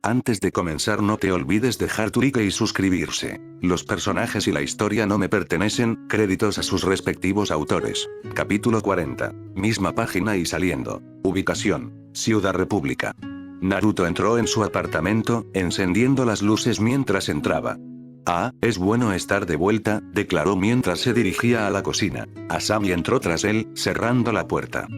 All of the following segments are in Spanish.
Antes de comenzar no te olvides dejar tu like y suscribirse. Los personajes y la historia no me pertenecen, créditos a sus respectivos autores. Capítulo 40. Misma página y saliendo. Ubicación: Ciudad República. Naruto entró en su apartamento, encendiendo las luces mientras entraba. Ah, es bueno estar de vuelta, declaró mientras se dirigía a la cocina. Asami entró tras él, cerrando la puerta.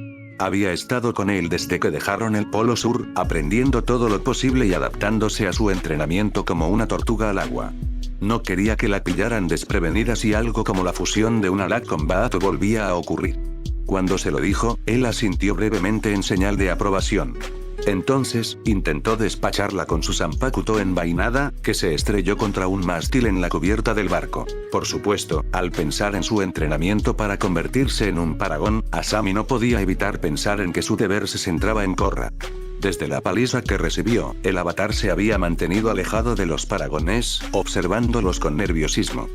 Había estado con él desde que dejaron el Polo Sur, aprendiendo todo lo posible y adaptándose a su entrenamiento como una tortuga al agua. No quería que la pillaran desprevenida si algo como la fusión de una Light Combat volvía a ocurrir. Cuando se lo dijo, él asintió brevemente en señal de aprobación. Entonces, intentó despacharla con su Zanpakuto envainada, que se estrelló contra un mástil en la cubierta del barco. Por supuesto, al pensar en su entrenamiento para convertirse en un paragón, Asami no podía evitar pensar en que su deber se centraba en Korra. Desde la paliza que recibió, el avatar se había mantenido alejado de los paragones, observándolos con nerviosismo.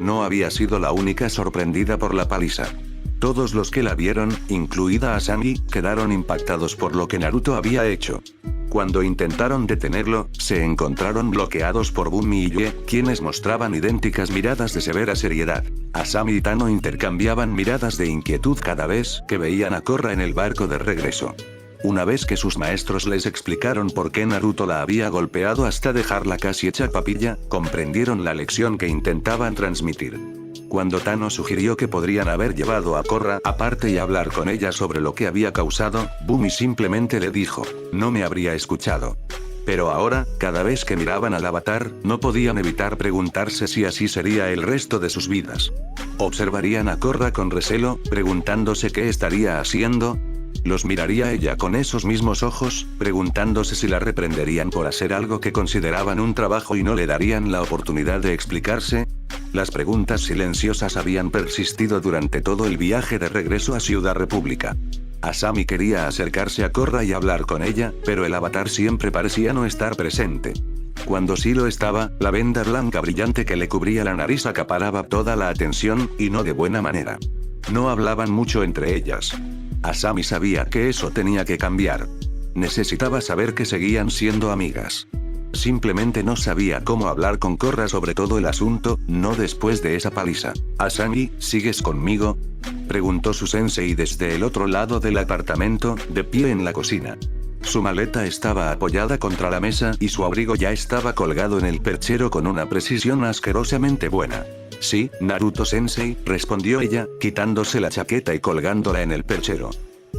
No había sido la única sorprendida por la paliza. Todos los que la vieron, incluida Asami, quedaron impactados por lo que Naruto había hecho. Cuando intentaron detenerlo, se encontraron bloqueados por Bumi y Ye, quienes mostraban idénticas miradas de severa seriedad. Asami y Tano intercambiaban miradas de inquietud cada vez que veían a Korra en el barco de regreso. Una vez que sus maestros les explicaron por qué Naruto la había golpeado hasta dejarla casi hecha papilla, comprendieron la lección que intentaban transmitir. Cuando Tano sugirió que podrían haber llevado a Korra aparte y hablar con ella sobre lo que había causado, Bumi simplemente le dijo: no me habría escuchado. Pero ahora, cada vez que miraban al avatar, no podían evitar preguntarse si así sería el resto de sus vidas. Observarían a Korra con recelo, preguntándose qué estaría haciendo. Los miraría ella con esos mismos ojos, preguntándose si la reprenderían por hacer algo que consideraban un trabajo y no le darían la oportunidad de explicarse. Las preguntas silenciosas habían persistido durante todo el viaje de regreso a Ciudad República. Asami quería acercarse a Korra y hablar con ella, pero el avatar siempre parecía no estar presente. Cuando sí lo estaba, la venda blanca brillante que le cubría la nariz acaparaba toda la atención, y no de buena manera. No hablaban mucho entre ellas. Asami sabía que eso tenía que cambiar. Necesitaba saber que seguían siendo amigas. Simplemente no sabía cómo hablar con Korra sobre todo el asunto, no después de esa paliza. «Asami, ¿sigues conmigo?», preguntó su sensei desde el otro lado del apartamento, de pie en la cocina. Su maleta estaba apoyada contra la mesa y su abrigo ya estaba colgado en el perchero con una precisión asquerosamente buena. «Sí, Naruto-sensei», respondió ella, quitándose la chaqueta y colgándola en el perchero.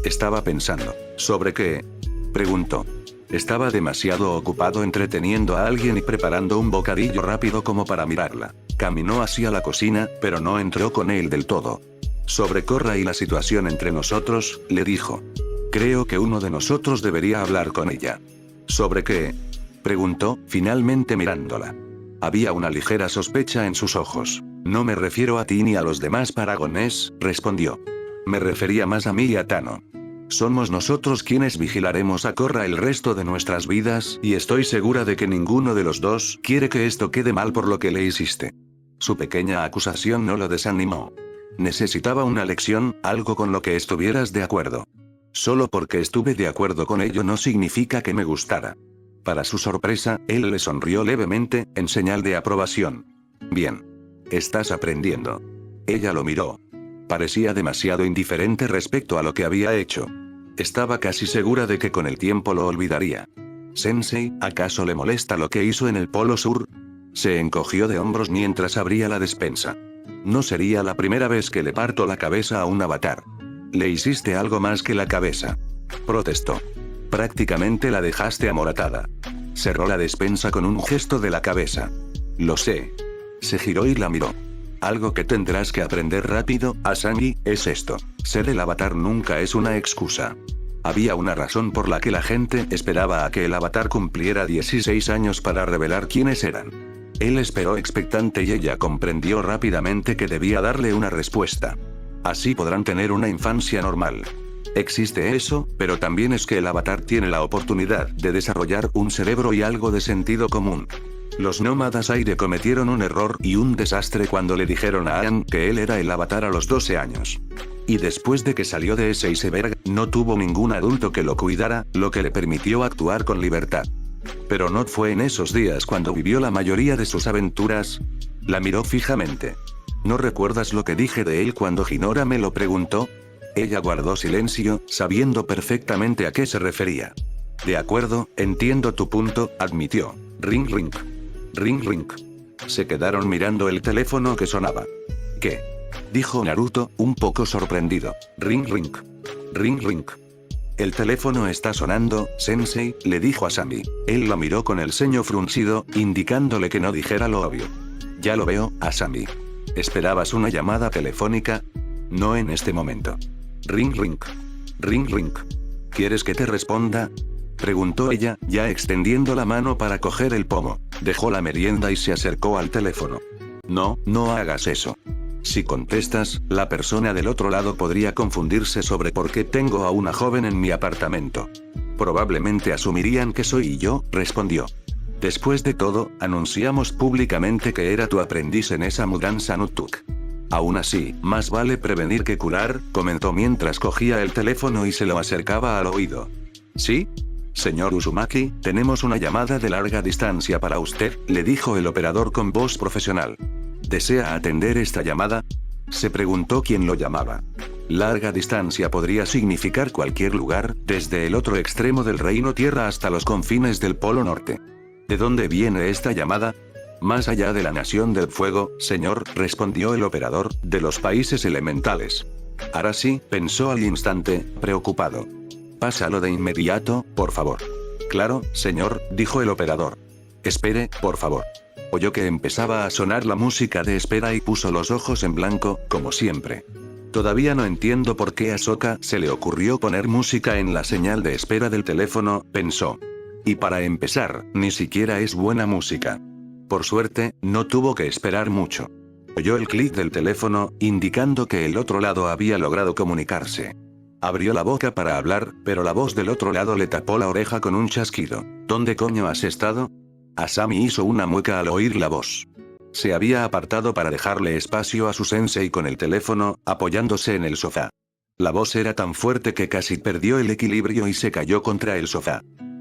Estaba pensando. «¿Sobre qué?», preguntó. Estaba demasiado ocupado entreteniendo a alguien y preparando un bocadillo rápido como para mirarla. Caminó hacia la cocina, pero no entró con él del todo. «Sobre Korra y la situación entre nosotros», le dijo. «Creo que uno de nosotros debería hablar con ella». «¿Sobre qué?», preguntó, finalmente mirándola. Había una ligera sospecha en sus ojos. «No me refiero a ti ni a los demás paragones», respondió. «Me refería más a mí y a Tano. Somos nosotros quienes vigilaremos a Korra el resto de nuestras vidas, y estoy segura de que ninguno de los dos quiere que esto quede mal por lo que le hiciste». Su pequeña acusación no lo desanimó. Necesitaba una lección, algo con lo que estuvieras de acuerdo. «Solo porque estuve de acuerdo con ello no significa que me gustara». Para su sorpresa, él le sonrió levemente, en señal de aprobación. «Bien. Estás aprendiendo». Ella lo miró. Parecía demasiado indiferente respecto a lo que había hecho. Estaba casi segura de que con el tiempo lo olvidaría. «Sensei, ¿acaso le molesta lo que hizo en el Polo Sur?». Se encogió de hombros mientras abría la despensa. «No sería la primera vez que le parto la cabeza a un avatar». «Le hiciste algo más que la cabeza», protestó. «Prácticamente la dejaste amoratada». Cerró la despensa con un gesto de la cabeza. «Lo sé». Se giró y la miró. «Algo que tendrás que aprender rápido, Asami, es esto. Ser el avatar nunca es una excusa». Había una razón por la que la gente esperaba a que el avatar cumpliera 16 años para revelar quiénes eran. Él esperó expectante y ella comprendió rápidamente que debía darle una respuesta. Así podrán tener una infancia normal. Existe eso, pero también es que el avatar tiene la oportunidad de desarrollar un cerebro y algo de sentido común. Los nómadas aire cometieron un error y un desastre cuando le dijeron a Aang que él era el avatar a los 12 años. Y después de que salió de ese iceberg, no tuvo ningún adulto que lo cuidara, lo que le permitió actuar con libertad. Pero no fue en esos días cuando vivió la mayoría de sus aventuras. La miró fijamente. ¿No recuerdas lo que dije de él cuando Hinora me lo preguntó? Ella guardó silencio, sabiendo perfectamente a qué se refería. De acuerdo, entiendo tu punto, admitió. Ring ring. Ring ring. Se quedaron mirando el teléfono que sonaba. ¿Qué? Dijo Naruto, un poco sorprendido. Ring ring. Ring ring. El teléfono está sonando, sensei, le dijo Asami. Él lo miró con el ceño fruncido, indicándole que no dijera lo obvio. Ya lo veo, Asami. ¿Esperabas una llamada telefónica? No en este momento. Ring ring. Ring ring. ¿Quieres que te responda? Preguntó ella, ya extendiendo la mano para coger el pomo. Dejó la merienda y se acercó al teléfono. No, no hagas eso. Si contestas, la persona del otro lado podría confundirse sobre por qué tengo a una joven en mi apartamento. Probablemente asumirían que soy yo, respondió. Después de todo, anunciamos públicamente que era tu aprendiz en esa mudanza Nutuk. Aún así, más vale prevenir que curar, comentó mientras cogía el teléfono y se lo acercaba al oído. ¿Sí? Señor Uzumaki, tenemos una llamada de larga distancia para usted, le dijo el operador con voz profesional. ¿Desea atender esta llamada? Se preguntó quién lo llamaba. Larga distancia podría significar cualquier lugar, desde el otro extremo del reino tierra hasta los confines del Polo Norte. ¿De dónde viene esta llamada? Más allá de la Nación del Fuego, señor, respondió el operador, de los países elementales. Arashi, pensó al instante, preocupado. Pásalo de inmediato, por favor. Claro, señor, dijo el operador. Espere, por favor. Oyó que empezaba a sonar la música de espera y puso los ojos en blanco, como siempre. Todavía no entiendo por qué a Sokka se le ocurrió poner música en la señal de espera del teléfono, pensó. Y para empezar, ni siquiera es buena música. Por suerte, no tuvo que esperar mucho. Oyó el clic del teléfono, indicando que el otro lado había logrado comunicarse. Abrió la boca para hablar, pero la voz del otro lado le tapó la oreja con un chasquido. ¿Dónde coño has estado? Asami hizo una mueca al oír la voz. Se había apartado para dejarle espacio a su sensei con el teléfono, apoyándose en el sofá. La voz era tan fuerte que casi perdió el equilibrio y se cayó contra el sofá.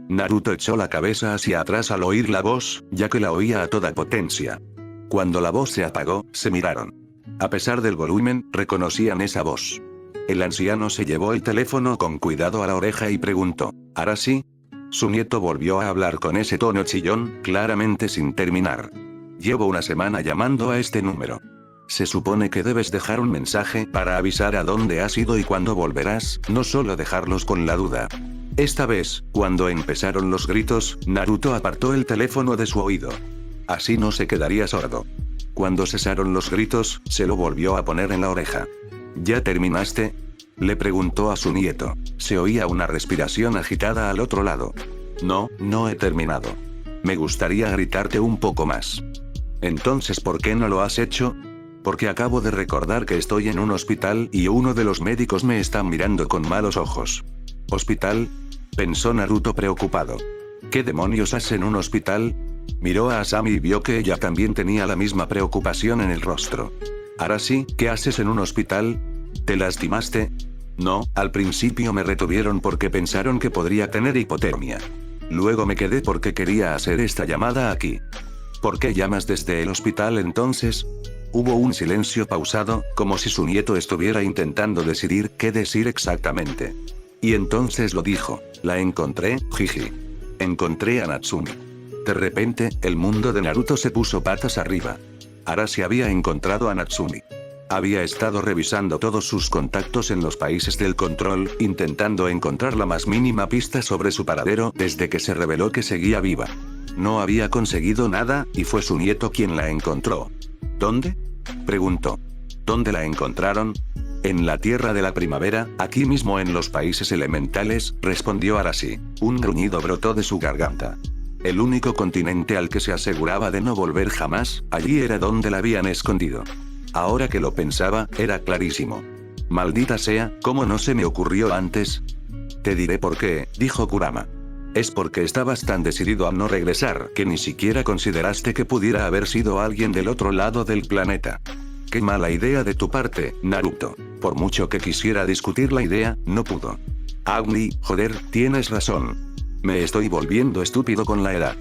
Naruto echó la cabeza hacia atrás al oír la voz, ya que la oía a toda potencia. Cuando la voz se apagó, se miraron. A pesar del volumen, reconocían esa voz. El anciano se llevó el teléfono con cuidado a la oreja y preguntó, ¿Arashi? Su nieto volvió a hablar con ese tono chillón, claramente sin terminar. Llevo una semana llamando a este número. Se supone que debes dejar un mensaje para avisar a dónde has ido y cuándo volverás, no solo dejarlos con la duda. Esta vez, cuando empezaron los gritos, Naruto apartó el teléfono de su oído. Así no se quedaría sordo. Cuando cesaron los gritos, se lo volvió a poner en la oreja. ¿Ya terminaste? Le preguntó a su nieto. Se oía una respiración agitada al otro lado. No, no he terminado. Me gustaría gritarte un poco más. Entonces, ¿por qué no lo has hecho? Porque acabo de recordar que estoy en un hospital y uno de los médicos me está mirando con malos ojos. ¿Hospital? Pensó Naruto preocupado. ¿Qué demonios haces en un hospital? Miró a Asami y vio que ella también tenía la misma preocupación en el rostro. Arashi, ¿qué haces en un hospital? ¿Te lastimaste? No, al principio me retuvieron porque pensaron que podría tener hipotermia. Luego me quedé porque quería hacer esta llamada aquí. ¿Por qué llamas desde el hospital entonces? Hubo un silencio pausado, como si su nieto estuviera intentando decidir qué decir exactamente. Y entonces lo dijo, la encontré, jiji. Encontré a Natsumi. De repente, el mundo de Naruto se puso patas arriba. Arashi había encontrado a Natsumi. Había estado revisando todos sus contactos en los países del control, intentando encontrar la más mínima pista sobre su paradero desde que se reveló que seguía viva. No había conseguido nada, y fue su nieto quien la encontró. ¿Dónde? Preguntó. ¿Dónde la encontraron? En la Tierra de la Primavera, aquí mismo en los países elementales, respondió Arashi. Un gruñido brotó de su garganta. El único continente al que se aseguraba de no volver jamás, allí era donde la habían escondido. Ahora que lo pensaba, era clarísimo. Maldita sea, ¿cómo no se me ocurrió antes? Te diré por qué, dijo Kurama. Es porque estabas tan decidido a no regresar que ni siquiera consideraste que pudiera haber sido alguien del otro lado del planeta. Qué mala idea de tu parte, Naruto. Por mucho que quisiera discutir la idea, no pudo. Agni, joder, tienes razón. Me estoy volviendo estúpido con la edad.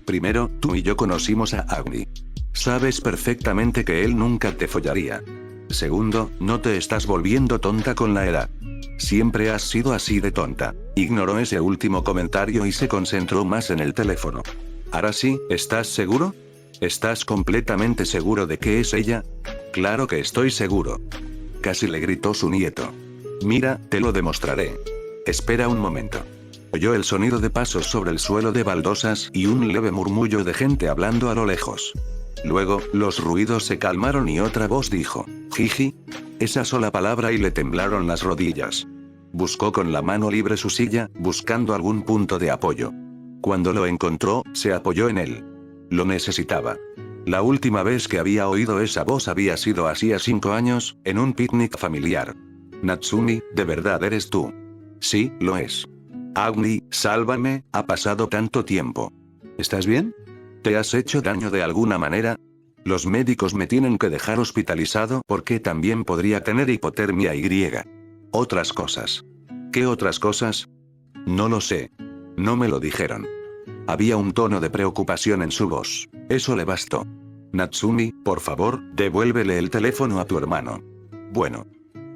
Primero, tú y yo conocimos a Agni. Sabes perfectamente que él nunca te follaría. Segundo, no te estás volviendo tonta con la edad. Siempre has sido así de tonta. Ignoró ese último comentario y se concentró más en el teléfono. Ahora sí, ¿estás seguro? ¿Estás completamente seguro de que es ella? Claro que estoy seguro. Casi le gritó su nieto. Mira, te lo demostraré. Espera un momento. Oyó el sonido de pasos sobre el suelo de baldosas y un leve murmullo de gente hablando a lo lejos. Luego, los ruidos se calmaron y otra voz dijo, «Jiji». Esa sola palabra y le temblaron las rodillas. Buscó con la mano libre su silla, buscando algún punto de apoyo. Cuando lo encontró, se apoyó en él. Lo necesitaba. La última vez que había oído esa voz había sido hacía 5 años, en un picnic familiar. «Natsumi, ¿de verdad eres tú?» «Sí, lo es». «Agni, sálvame, ha pasado tanto tiempo». «¿Estás bien? ¿Te has hecho daño de alguna manera?» «Los médicos me tienen que dejar hospitalizado porque también podría tener hipotermia y. Otras cosas». «¿Qué otras cosas?» «No lo sé. No me lo dijeron». Había un tono de preocupación en su voz. Eso le bastó. «Natsumi, por favor, devuélvele el teléfono a tu hermano». «Bueno».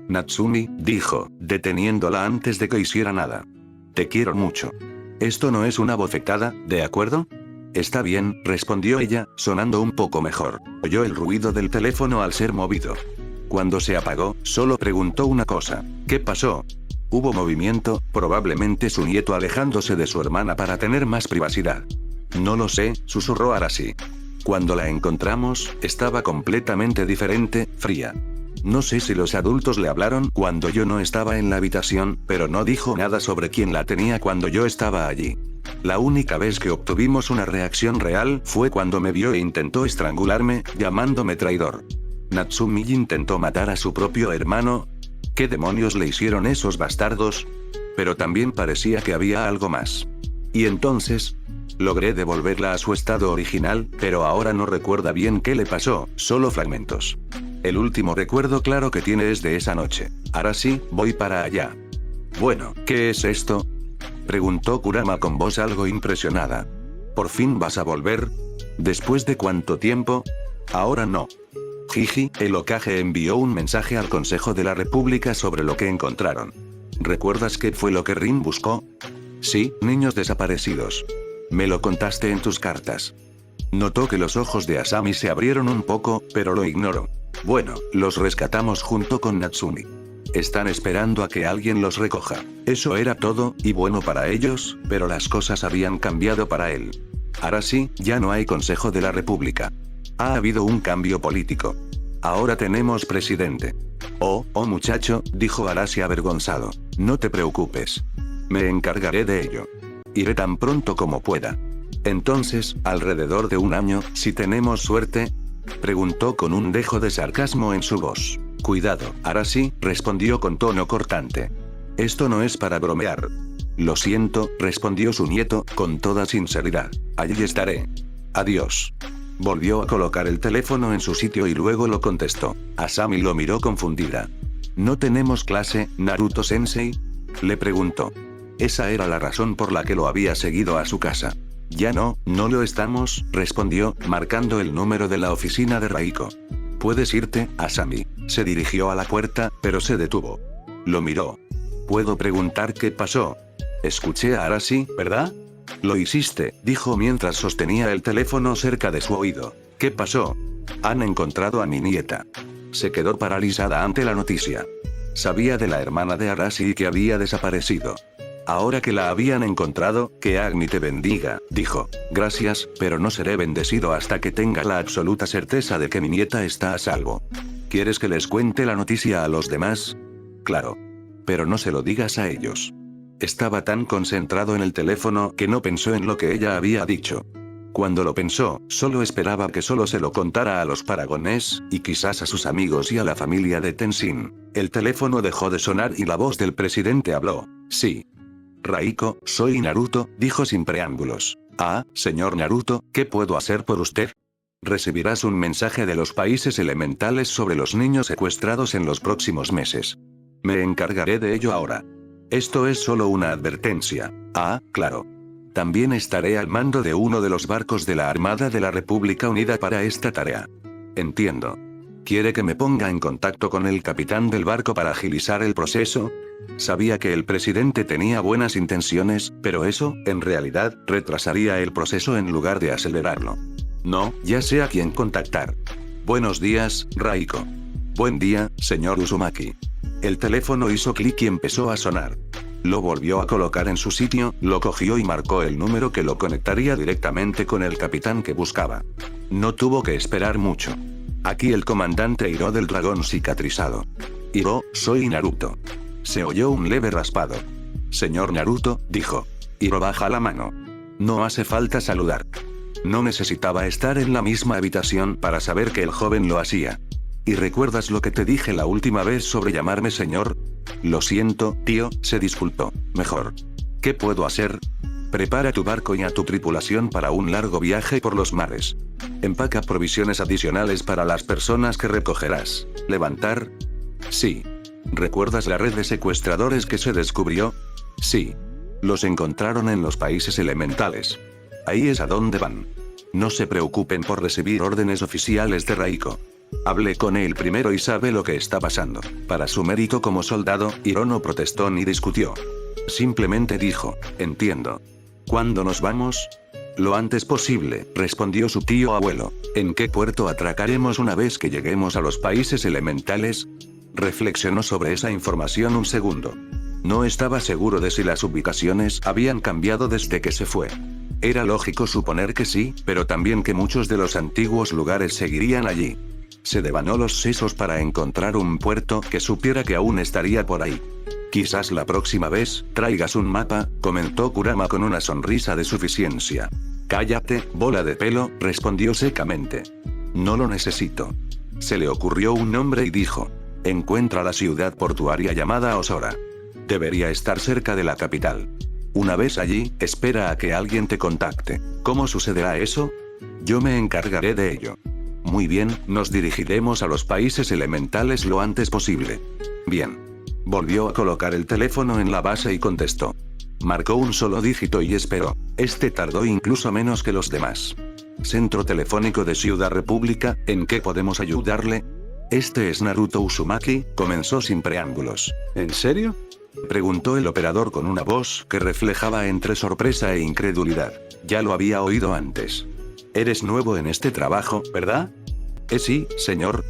«Natsumi», dijo, deteniéndola antes de que hiciera nada. «Te quiero mucho. Esto no es una bofetada, ¿de acuerdo?» «Está bien», respondió ella, sonando un poco mejor. Oyó el ruido del teléfono al ser movido. Cuando se apagó, solo preguntó una cosa. «¿Qué pasó?» Hubo movimiento, probablemente su nieto alejándose de su hermana para tener más privacidad. «No lo sé», susurró Arasi. «Cuando la encontramos, estaba completamente diferente, fría. No sé si los adultos le hablaron cuando yo no estaba en la habitación, pero no dijo nada sobre quién la tenía cuando yo estaba allí. La única vez que obtuvimos una reacción real fue cuando me vio e intentó estrangularme, llamándome traidor. Natsumi intentó matar a su propio hermano. ¿Qué demonios le hicieron esos bastardos?» Pero también parecía que había algo más. Y entonces, logré devolverla a su estado original, pero ahora no recuerda bien qué le pasó, solo fragmentos. El último recuerdo claro que tiene es de esa noche. Ahora sí, voy para allá. «Bueno, ¿qué es esto?», preguntó Kurama con voz algo impresionada. «¿Por fin vas a volver? ¿Después de cuánto tiempo?» «Ahora no». Jiji, el Hokage envió un mensaje al Consejo de la República sobre lo que encontraron. ¿Recuerdas qué fue lo que Rin buscó? Sí, niños desaparecidos. Me lo contaste en tus cartas. Notó que los ojos de Asami se abrieron un poco, pero lo ignoró. Bueno, los rescatamos junto con Natsumi. Están esperando a que alguien los recoja. Eso era todo, y bueno para ellos, pero las cosas habían cambiado para él. Ahora sí, ya no hay Consejo de la República. Ha habido un cambio político. Ahora tenemos presidente. Oh muchacho, dijo Arasi avergonzado. No te preocupes. Me encargaré de ello. Iré tan pronto como pueda. Entonces, alrededor de un año, si tenemos suerte, preguntó con un dejo de sarcasmo en su voz. Cuidado, Arasi, respondió con tono cortante. Esto no es para bromear. Lo siento, respondió su nieto, con toda sinceridad. Allí estaré. Adiós. Volvió a colocar el teléfono en su sitio y luego lo contestó. Asami lo miró confundida. ¿No tenemos clase, Naruto-sensei?, le preguntó. Esa era la razón por la que lo había seguido a su casa. Ya no lo estamos, respondió, marcando el número de la oficina de Raiko. Puedes irte, Asami. Se dirigió a la puerta, pero se detuvo. Lo miró. ¿Puedo preguntar qué pasó? Escuché a Arasi, ¿verdad? Lo hiciste, dijo mientras sostenía el teléfono cerca de su oído. ¿Qué pasó? Han encontrado a mi nieta. Se quedó paralizada ante la noticia. Sabía de la hermana de Arasi y que había desaparecido. Ahora que la habían encontrado, que Agni te bendiga, dijo. Gracias, pero no seré bendecido hasta que tenga la absoluta certeza de que mi nieta está a salvo. ¿Quieres que les cuente la noticia a los demás? Claro. Pero no se lo digas a ellos. Estaba tan concentrado en el teléfono que no pensó en lo que ella había dicho. Cuando lo pensó, solo esperaba que solo se lo contara a los paragones, y quizás a sus amigos y a la familia de Tenshin. El teléfono dejó de sonar y la voz del presidente habló. Sí. Raiko, soy Naruto, dijo sin preámbulos. Ah, señor Naruto, ¿qué puedo hacer por usted? Recibirás un mensaje de los países elementales sobre los niños secuestrados en los próximos meses. Me encargaré de ello ahora. Esto es solo una advertencia. Ah, claro. También estaré al mando de uno de los barcos de la Armada de la República Unida para esta tarea. Entiendo. ¿Quiere que me ponga en contacto con el capitán del barco para agilizar el proceso? Sabía que el presidente tenía buenas intenciones, pero eso, en realidad, retrasaría el proceso en lugar de acelerarlo. No, ya sé a quién contactar. Buenos días, Raiko. Buen día, señor Uzumaki. El teléfono hizo clic y empezó a sonar. Lo volvió a colocar en su sitio, lo cogió y marcó el número que lo conectaría directamente con el capitán que buscaba. No tuvo que esperar mucho. Aquí el comandante Hiro del dragón cicatrizado. Hiro, soy Naruto. Se oyó un leve raspado. Señor Naruto, dijo. Hiro baja la mano. No hace falta saludar. No necesitaba estar en la misma habitación para saber que el joven lo hacía. ¿Y recuerdas lo que te dije la última vez sobre llamarme señor? Lo siento, tío, se disculpó. Mejor. ¿Qué puedo hacer? Prepara tu barco y a tu tripulación para un largo viaje por los mares. Empaca provisiones adicionales para las personas que recogerás. ¿Levantar? Sí. ¿Recuerdas la red de secuestradores que se descubrió? Sí. Los encontraron en los países elementales. Ahí es a donde van. No se preocupen por recibir órdenes oficiales de Raiko. Hablé con él primero y sabe lo que está pasando. Para su mérito como soldado, Hiro no protestó ni discutió. Simplemente dijo, entiendo. ¿Cuándo nos vamos? Lo antes posible, respondió su tío abuelo. ¿En qué puerto atracaremos una vez que lleguemos a los países elementales? Reflexionó sobre esa información un segundo. No estaba seguro de si las ubicaciones habían cambiado desde que se fue. Era lógico suponer que sí, pero también que muchos de los antiguos lugares seguirían allí. Se devanó los sesos para encontrar un puerto que supiera que aún estaría por ahí. Quizás la próxima vez, traigas un mapa, comentó Kurama con una sonrisa de suficiencia. Cállate, bola de pelo, respondió secamente. No lo necesito. Se le ocurrió un nombre y dijo. Encuentra la ciudad portuaria llamada Osora. Debería estar cerca de la capital. Una vez allí, espera a que alguien te contacte. ¿Cómo sucederá eso? Yo me encargaré de ello. Muy bien, nos dirigiremos a los países elementales lo antes posible. Bien. Volvió a colocar el teléfono en la base y contestó. Marcó un solo dígito y esperó. Este tardó incluso menos que los demás. Centro telefónico de Ciudad República, ¿en qué podemos ayudarle? Este es Naruto Uzumaki, comenzó sin preámbulos. ¿En serio? Preguntó el operador con una voz que reflejaba entre sorpresa e incredulidad. Ya lo había oído antes. Eres nuevo en este trabajo, ¿verdad? Sí, señor.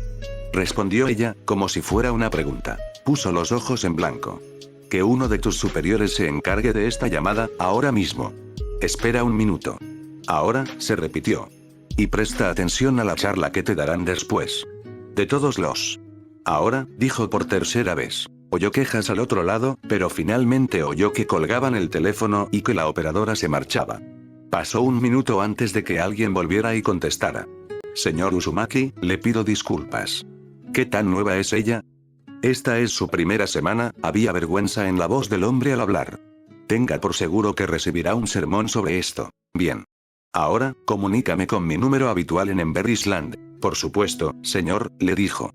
Respondió ella, como si fuera una pregunta. Puso los ojos en blanco. Que uno de tus superiores se encargue de esta llamada, ahora mismo. Espera un minuto. Ahora, se repitió. Y presta atención a la charla que te darán después. De todos los. Ahora, dijo por tercera vez. Oyó quejas al otro lado, pero finalmente oyó que colgaban el teléfono y que la operadora se marchaba. Pasó un minuto antes de que alguien volviera y contestara. Señor Uzumaki, le pido disculpas. ¿Qué tan nueva es ella? Esta es su primera semana, había vergüenza en la voz del hombre al hablar. Tenga por seguro que recibirá un sermón sobre esto. Bien. Ahora, comunícame con mi número habitual en Emberisland. Por supuesto, señor, le dijo.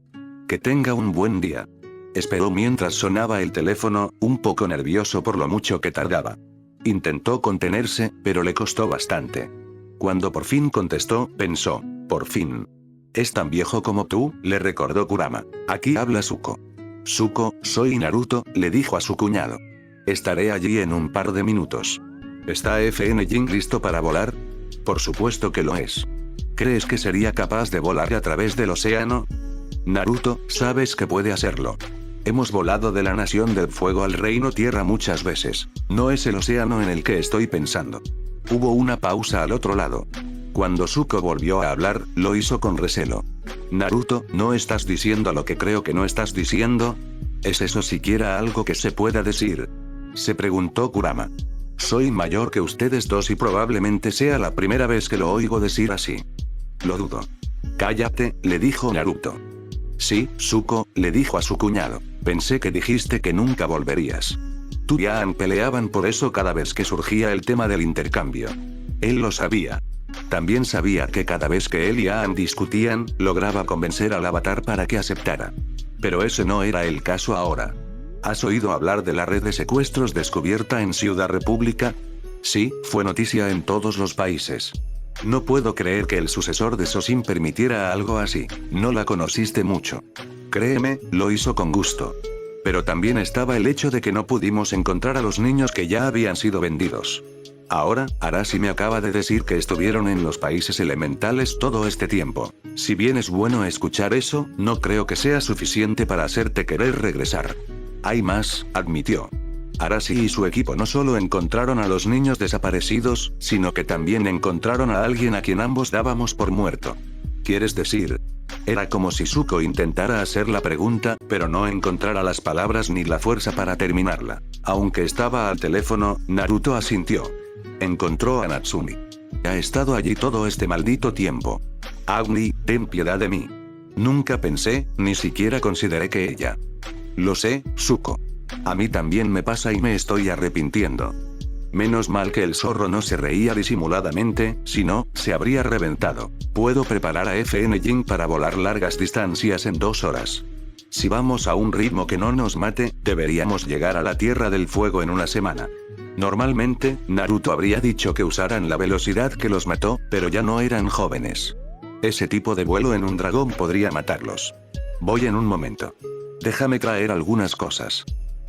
Que tenga un buen día. Esperó mientras sonaba el teléfono, un poco nervioso por lo mucho que tardaba. Intentó contenerse, pero le costó bastante. Cuando por fin contestó, pensó, por fin. Es tan viejo como tú, le recordó Kurama. Aquí habla Zuko. Zuko, soy Naruto, le dijo a su cuñado. Estaré allí en un par de minutos. ¿Está FN Jin listo para volar? Por supuesto que lo es. ¿Crees que sería capaz de volar a través del océano? Naruto, sabes que puede hacerlo. Hemos volado de la Nación del Fuego al Reino Tierra muchas veces. No es el océano en el que estoy pensando. Hubo una pausa al otro lado. Cuando Zuko volvió a hablar, lo hizo con recelo. Naruto, ¿no estás diciendo lo que creo que no estás diciendo? ¿Es eso siquiera algo que se pueda decir? Se preguntó Kurama. Soy mayor que ustedes dos y probablemente sea la primera vez que lo oigo decir así. Lo dudo. Cállate, le dijo Naruto. Sí, Zuko, le dijo a su cuñado. Pensé que dijiste que nunca volverías. Tú y Aang peleaban por eso cada vez que surgía el tema del intercambio. Él lo sabía. También sabía que cada vez que él y Aang discutían, lograba convencer al Avatar para que aceptara. Pero ese no era el caso ahora. ¿Has oído hablar de la red de secuestros descubierta en Ciudad República? Sí, fue noticia en todos los países. No puedo creer que el sucesor de Sosin permitiera algo así. No la conociste mucho. Créeme, lo hizo con gusto. Pero también estaba el hecho de que no pudimos encontrar a los niños que ya habían sido vendidos. Ahora, Arashi me acaba de decir que estuvieron en los países elementales todo este tiempo. Si bien es bueno escuchar eso, no creo que sea suficiente para hacerte querer regresar. Hay más, admitió. Arashi y su equipo no solo encontraron a los niños desaparecidos, sino que también encontraron a alguien a quien ambos dábamos por muerto. ¿Quieres decir? Era como si Zuko intentara hacer la pregunta, pero no encontrara las palabras ni la fuerza para terminarla. Aunque estaba al teléfono, Naruto asintió. Encontró a Natsumi. Ha estado allí todo este maldito tiempo. Agni, ten piedad de mí. Nunca pensé, ni siquiera consideré que ella. Lo sé, Zuko. A mí también me pasa y me estoy arrepintiendo. Menos mal que el zorro no se reía disimuladamente, si no, se habría reventado. Puedo preparar a FN Jin para volar largas distancias en 2 horas. Si vamos a un ritmo que no nos mate, deberíamos llegar a la Tierra del Fuego en una semana. Normalmente, Naruto habría dicho que usaran la velocidad que los mató, pero ya no eran jóvenes. Ese tipo de vuelo en un dragón podría matarlos. Voy en un momento. Déjame traer algunas cosas.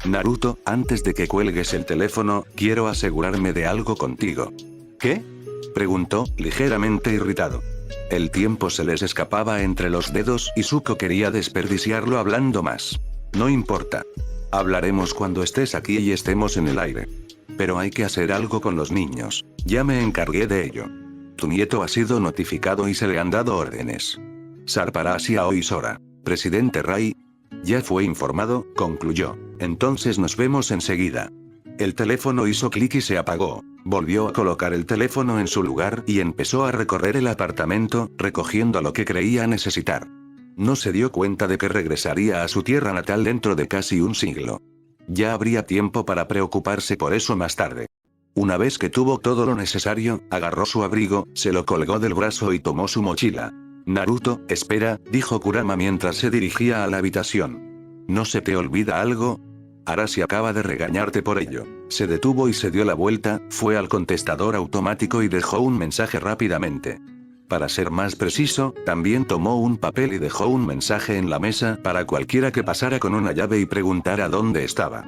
Naruto, antes de que cuelgues el teléfono, quiero asegurarme de algo contigo. ¿Qué? Preguntó, ligeramente irritado. El tiempo se les escapaba entre los dedos y Zuko quería desperdiciarlo hablando más. No importa. Hablaremos cuando estés aquí y estemos en el aire. Pero hay que hacer algo con los niños. Ya me encargué de ello. Tu nieto ha sido notificado y se le han dado órdenes. Sarparashi Aoi Sora. Presidente Rai. Ya fue informado, concluyó. Entonces nos vemos enseguida. El teléfono hizo clic y se apagó. Volvió a colocar el teléfono en su lugar y empezó a recorrer el apartamento, recogiendo lo que creía necesitar. No se dio cuenta de que regresaría a su tierra natal dentro de casi un siglo. Ya habría tiempo para preocuparse por eso más tarde. Una vez que tuvo todo lo necesario, agarró su abrigo, se lo colgó del brazo y tomó su mochila. Naruto, espera, dijo Kurama mientras se dirigía a la habitación. ¿No se te olvida algo? Arashi acaba de regañarte por ello. Se detuvo y se dio la vuelta, fue al contestador automático y dejó un mensaje rápidamente. Para ser más preciso, también tomó un papel y dejó un mensaje en la mesa para cualquiera que pasara con una llave y preguntara dónde estaba.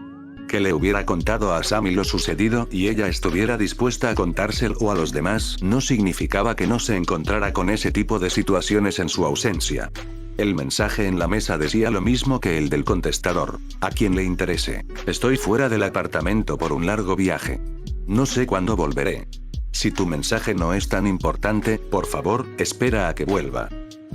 Que le hubiera contado a Asami lo sucedido y ella estuviera dispuesta a contárselo a los demás no significaba que no se encontrara con ese tipo de situaciones en su ausencia. El mensaje en la mesa decía lo mismo que el del contestador. A quien le interese. Estoy fuera del apartamento por un largo viaje. No sé cuándo volveré. Si tu mensaje no es tan importante, por favor, espera a que vuelva.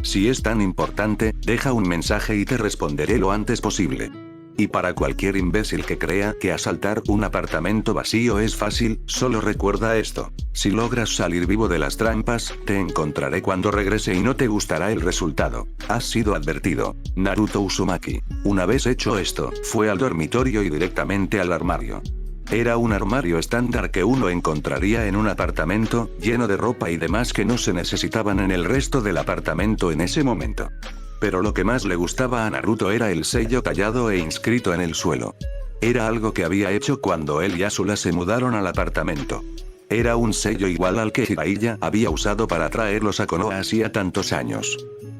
Si es tan importante, deja un mensaje y te responderé lo antes posible. Y para cualquier imbécil que crea que asaltar un apartamento vacío es fácil, solo recuerda esto. Si logras salir vivo de las trampas, te encontraré cuando regrese y no te gustará el resultado. Has sido advertido. Naruto Uzumaki. Una vez hecho esto, fue al dormitorio y directamente al armario. Era un armario estándar que uno encontraría en un apartamento, lleno de ropa y demás que no se necesitaban en el resto del apartamento en ese momento. Pero lo que más le gustaba a Naruto era el sello tallado e inscrito en el suelo. Era algo que había hecho cuando él y Asuna se mudaron al apartamento. Era un sello igual al que Jiraiya había usado para traerlos a Konoha hacía tantos años.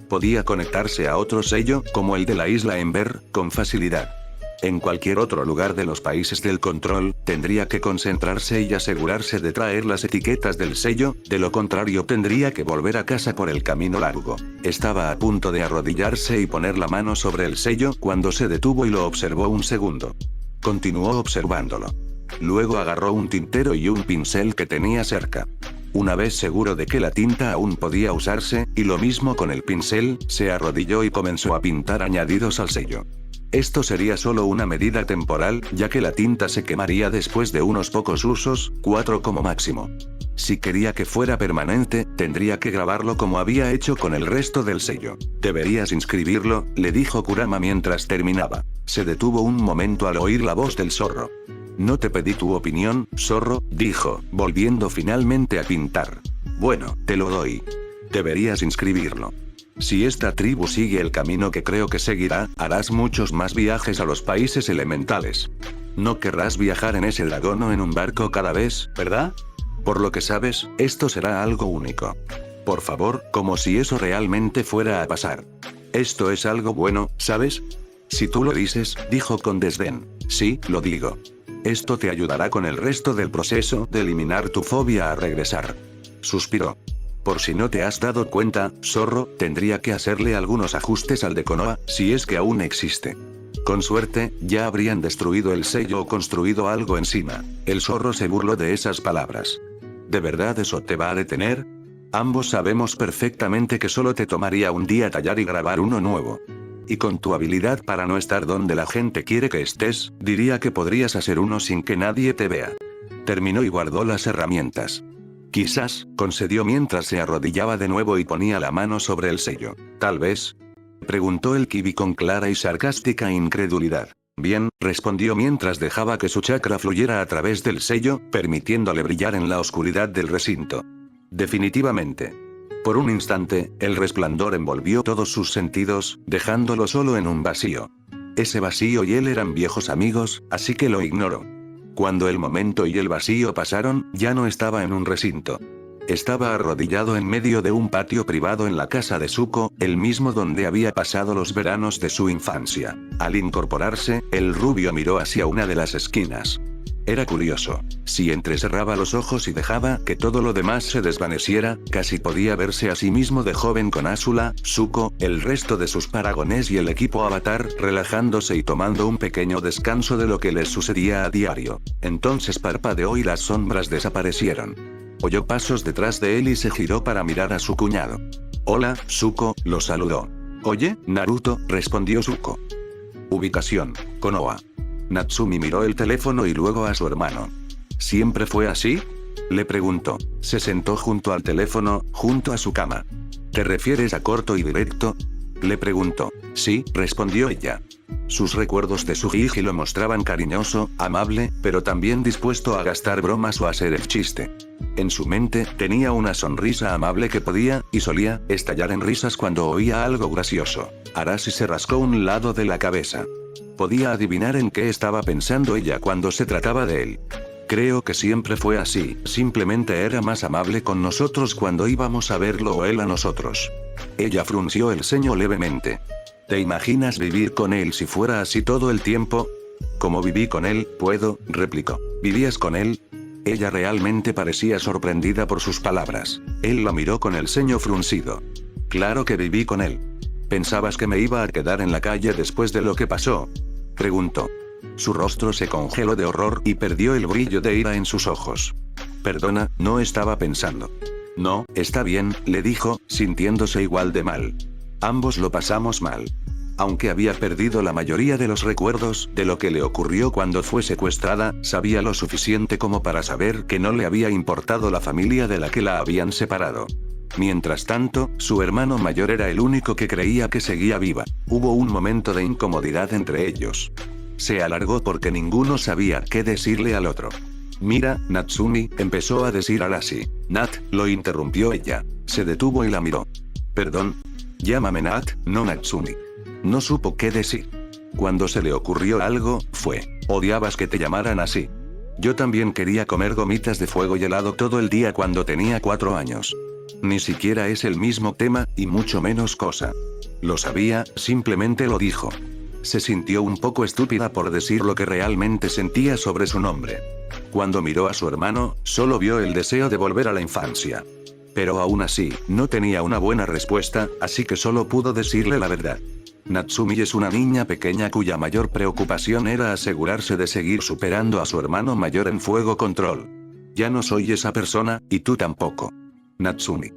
Podía conectarse a otro sello, como el de la isla Ember, con facilidad. En cualquier otro lugar de los países del control, tendría que concentrarse y asegurarse de traer las etiquetas del sello, de lo contrario tendría que volver a casa por el camino largo. Estaba a punto de arrodillarse y poner la mano sobre el sello cuando se detuvo y lo observó un segundo. Continuó observándolo. Luego agarró un tintero y un pincel que tenía cerca. Una vez seguro de que la tinta aún podía usarse, y lo mismo con el pincel, se arrodilló y comenzó a pintar añadidos al sello. Esto sería solo una medida temporal, ya que la tinta se quemaría después de unos pocos usos, 4 como máximo. Si quería que fuera permanente, tendría que grabarlo como había hecho con el resto del sello. Deberías inscribirlo, le dijo Kurama mientras terminaba. Se detuvo un momento al oír la voz del zorro. No te pedí tu opinión, zorro, dijo, volviendo finalmente a pintar. Bueno, te lo doy. Deberías inscribirlo. Si esta tribu sigue el camino que creo que seguirá, harás muchos más viajes a los países elementales. No querrás viajar en ese dragón o en un barco cada vez, ¿verdad? Por lo que sabes, esto será algo único. Por favor, como si eso realmente fuera a pasar. Esto es algo bueno, ¿sabes? Si tú lo dices, dijo con desdén. Sí, lo digo. Esto te ayudará con el resto del proceso de eliminar tu fobia a regresar. Suspiró. Por si no te has dado cuenta, zorro, tendría que hacerle algunos ajustes al de Konoha, si es que aún existe. Con suerte, ya habrían destruido el sello o construido algo encima. El zorro se burló de esas palabras. ¿De verdad eso te va a detener? Ambos sabemos perfectamente que solo te tomaría un día tallar y grabar uno nuevo. Y con tu habilidad para no estar donde la gente quiere que estés, diría que podrías hacer uno sin que nadie te vea. Terminó y guardó las herramientas. Quizás, concedió mientras se arrodillaba de nuevo y ponía la mano sobre el sello. Tal vez. Preguntó el Kibi con clara y sarcástica incredulidad. Bien, respondió mientras dejaba que su chakra fluyera a través del sello, permitiéndole brillar en la oscuridad del recinto. Definitivamente. Por un instante, el resplandor envolvió todos sus sentidos, dejándolo solo en un vacío. Ese vacío y él eran viejos amigos, así que lo ignoró. Cuando el momento y el vacío pasaron, ya no estaba en un recinto. Estaba arrodillado en medio de un patio privado en la casa de Zuko, el mismo donde había pasado los veranos de su infancia. Al incorporarse, el rubio miró hacia una de las esquinas. Era curioso. Si entrecerraba los ojos y dejaba que todo lo demás se desvaneciera, casi podía verse a sí mismo de joven con Azula, Zuko, el resto de sus paragones y el equipo Avatar, relajándose y tomando un pequeño descanso de lo que les sucedía a diario. Entonces parpadeó y las sombras desaparecieron. Oyó pasos detrás de él y se giró para mirar a su cuñado. Hola, Zuko, lo saludó. Oye, Naruto, respondió Zuko. Ubicación, Konoha. Natsumi miró el teléfono y luego a su hermano. ¿Siempre fue así? Le preguntó. Se sentó junto al teléfono, junto a su cama. ¿Te refieres a corto y directo? Le preguntó. Sí, respondió ella. Sus recuerdos de su hiji lo mostraban cariñoso, amable, pero también dispuesto a gastar bromas o a hacer el chiste. En su mente, tenía una sonrisa amable que podía, y solía, estallar en risas cuando oía algo gracioso. Arashi se rascó un lado de la cabeza. Podía adivinar en qué estaba pensando ella cuando se trataba de él. Creo que siempre fue así, simplemente era más amable con nosotros cuando íbamos a verlo o él a nosotros. Ella frunció el ceño levemente. ¿Te imaginas vivir con él si fuera así todo el tiempo? Como viví con él, puedo, replicó. ¿Vivías con él? Ella realmente parecía sorprendida por sus palabras. Él la miró con el ceño fruncido. Claro que viví con él. ¿Pensabas que me iba a quedar en la calle después de lo que pasó? Preguntó. Su rostro se congeló de horror y perdió el brillo de ira en sus ojos. Perdona, no estaba pensando. No, está bien, le dijo, sintiéndose igual de mal. Ambos lo pasamos mal. Aunque había perdido la mayoría de los recuerdos de lo que le ocurrió cuando fue secuestrada, sabía lo suficiente como para saber que no le había importado la familia de la que la habían separado. Mientras tanto, su hermano mayor era el único que creía que seguía viva. Hubo un momento de incomodidad entre ellos. Se alargó porque ninguno sabía qué decirle al otro. Mira, Natsumi, empezó a decir Arashi. Nat, lo interrumpió ella. Se detuvo y la miró. Perdón. Llámame Nat, no Natsumi. No supo qué decir. Cuando se le ocurrió algo, fue. Odiabas que te llamaran así. Yo también quería comer gomitas de fuego y helado todo el día cuando tenía 4 años. Ni siquiera es el mismo tema, y mucho menos cosa. Lo sabía, simplemente lo dijo. Se sintió un poco estúpida por decir lo que realmente sentía sobre su nombre. Cuando miró a su hermano, solo vio el deseo de volver a la infancia. Pero aún así, no tenía una buena respuesta, así que solo pudo decirle la verdad. Natsumi es una niña pequeña cuya mayor preocupación era asegurarse de seguir superando a su hermano mayor en Fuego Control. Ya no soy esa persona, y tú tampoco. Natsumi.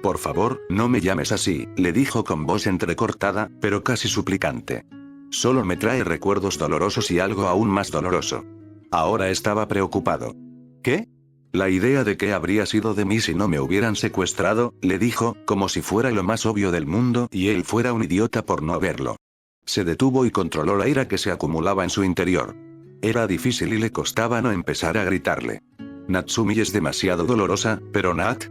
Por favor, no me llames así, le dijo con voz entrecortada, pero casi suplicante. Solo me trae recuerdos dolorosos y algo aún más doloroso. Ahora estaba preocupado. ¿Qué? La idea de qué habría sido de mí si no me hubieran secuestrado, le dijo, como si fuera lo más obvio del mundo y él fuera un idiota por no verlo. Se detuvo y controló la ira que se acumulaba en su interior. Era difícil y le costaba no empezar a gritarle. Natsumi es demasiado dolorosa, pero Nat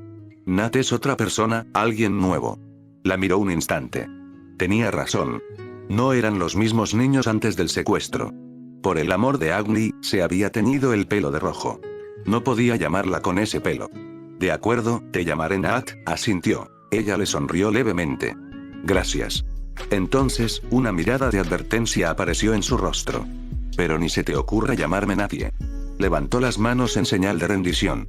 es otra persona, alguien nuevo. La miró un instante. Tenía razón. No eran los mismos niños antes del secuestro. Por el amor de Agni, se había teñido el pelo de rojo. No podía llamarla con ese pelo. De acuerdo, te llamaré Nat, asintió. Ella le sonrió levemente. Gracias. Entonces, una mirada de advertencia apareció en su rostro. Pero ni se te ocurra llamarme nadie. Levantó las manos en señal de rendición.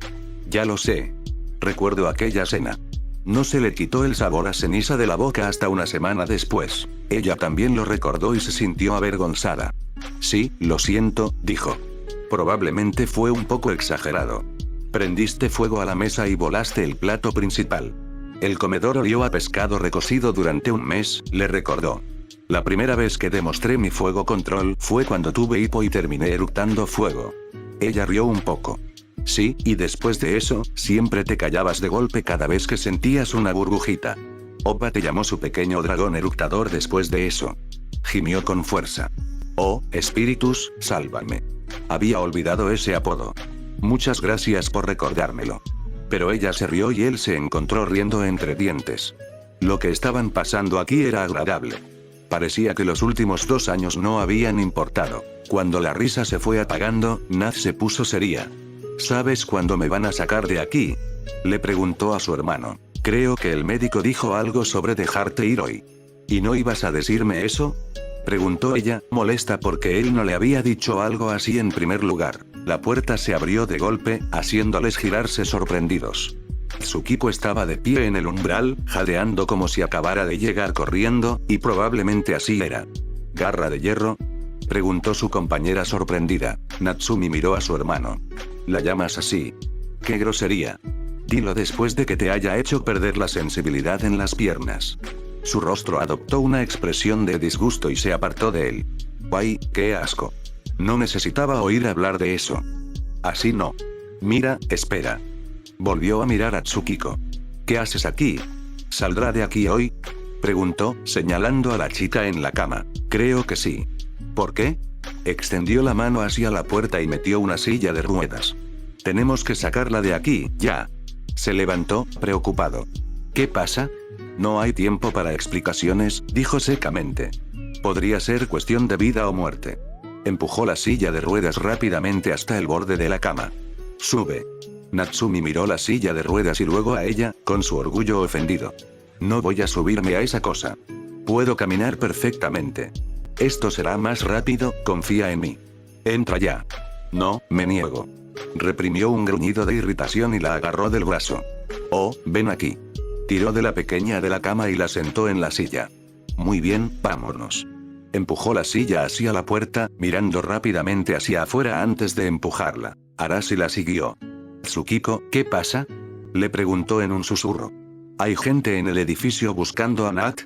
Ya lo sé. Recuerdo aquella cena. No se le quitó el sabor a ceniza de la boca hasta una semana después. Ella también lo recordó y se sintió avergonzada. Sí, lo siento, dijo. Probablemente fue un poco exagerado. Prendiste fuego a la mesa y volaste el plato principal. El comedor olió a pescado recocido durante un mes, le recordó. La primera vez que demostré mi fuego control fue cuando tuve hipo y terminé eructando fuego. Ella rió un poco. Sí, y después de eso, siempre te callabas de golpe cada vez que sentías una burbujita. Oppa te llamó su pequeño dragón eructador después de eso. Gimió con fuerza. Oh, espíritus, sálvame. Había olvidado ese apodo. Muchas gracias por recordármelo. Pero ella se rió y él se encontró riendo entre dientes. Lo que estaban pasando aquí era agradable. Parecía que los últimos 2 años no habían importado. Cuando la risa se fue apagando, Nat se puso seria. ¿Sabes cuándo me van a sacar de aquí? Le preguntó a su hermano. Creo que el médico dijo algo sobre dejarte ir hoy. ¿Y no ibas a decirme eso? Preguntó ella, molesta porque él no le había dicho algo así en primer lugar. La puerta se abrió de golpe, haciéndoles girarse sorprendidos. Tsukiko estaba de pie en el umbral, jadeando como si acabara de llegar corriendo, y probablemente así era. ¿Garra de hierro? Preguntó su compañera sorprendida. Natsumi miró a su hermano. ¿La llamas así? ¡Qué grosería! Dilo después de que te haya hecho perder la sensibilidad en las piernas. Su rostro adoptó una expresión de disgusto y se apartó de él. ¡Ay, qué asco! No necesitaba oír hablar de eso. Así no. Mira, espera. Volvió a mirar a Tsukiko. ¿Qué haces aquí? ¿Saldrá de aquí hoy? Preguntó, señalando a la chica en la cama. Creo que sí. ¿Por qué? Extendió la mano hacia la puerta y metió una silla de ruedas. Tenemos que sacarla de aquí, ya. Se levantó, preocupado. ¿Qué pasa? No hay tiempo para explicaciones, dijo secamente. Podría ser cuestión de vida o muerte. Empujó la silla de ruedas rápidamente hasta el borde de la cama. Sube. Natsumi miró la silla de ruedas y luego a ella, con su orgullo ofendido. No voy a subirme a esa cosa. Puedo caminar perfectamente. Esto será más rápido, confía en mí. Entra ya. No, me niego. Reprimió un gruñido de irritación y la agarró del brazo. Oh, ven aquí. Tiró de la pequeña de la cama y la sentó en la silla. Muy bien, vámonos. Empujó la silla hacia la puerta, mirando rápidamente hacia afuera antes de empujarla. Arashi la siguió. Tsukiko, ¿qué pasa? Le preguntó en un susurro. ¿Hay gente en el edificio buscando a Nat?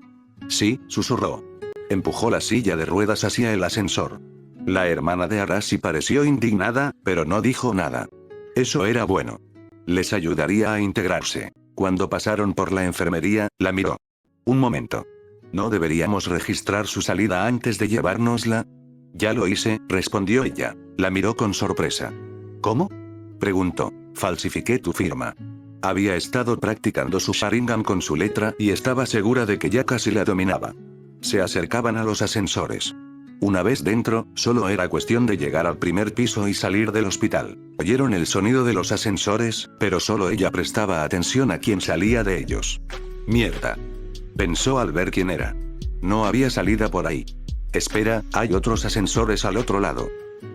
Sí, susurró. Empujó la silla de ruedas hacia el ascensor. La hermana de Arashi pareció indignada, pero no dijo nada. Eso era bueno. Les ayudaría a integrarse. Cuando pasaron por la enfermería, la miró. Un momento. ¿No deberíamos registrar su salida antes de llevárnosla? Ya lo hice, respondió ella. La miró con sorpresa. ¿Cómo? Preguntó. Falsifiqué tu firma. Había estado practicando su Sharingan con su letra y estaba segura de que ya casi la dominaba. Se acercaban a los ascensores. Una vez dentro, solo era cuestión de llegar al primer piso y salir del hospital. Oyeron el sonido de los ascensores, pero solo ella prestaba atención a quien salía de ellos. Mierda. Pensó al ver quién era. No había salida por ahí. Espera, hay otros ascensores al otro lado.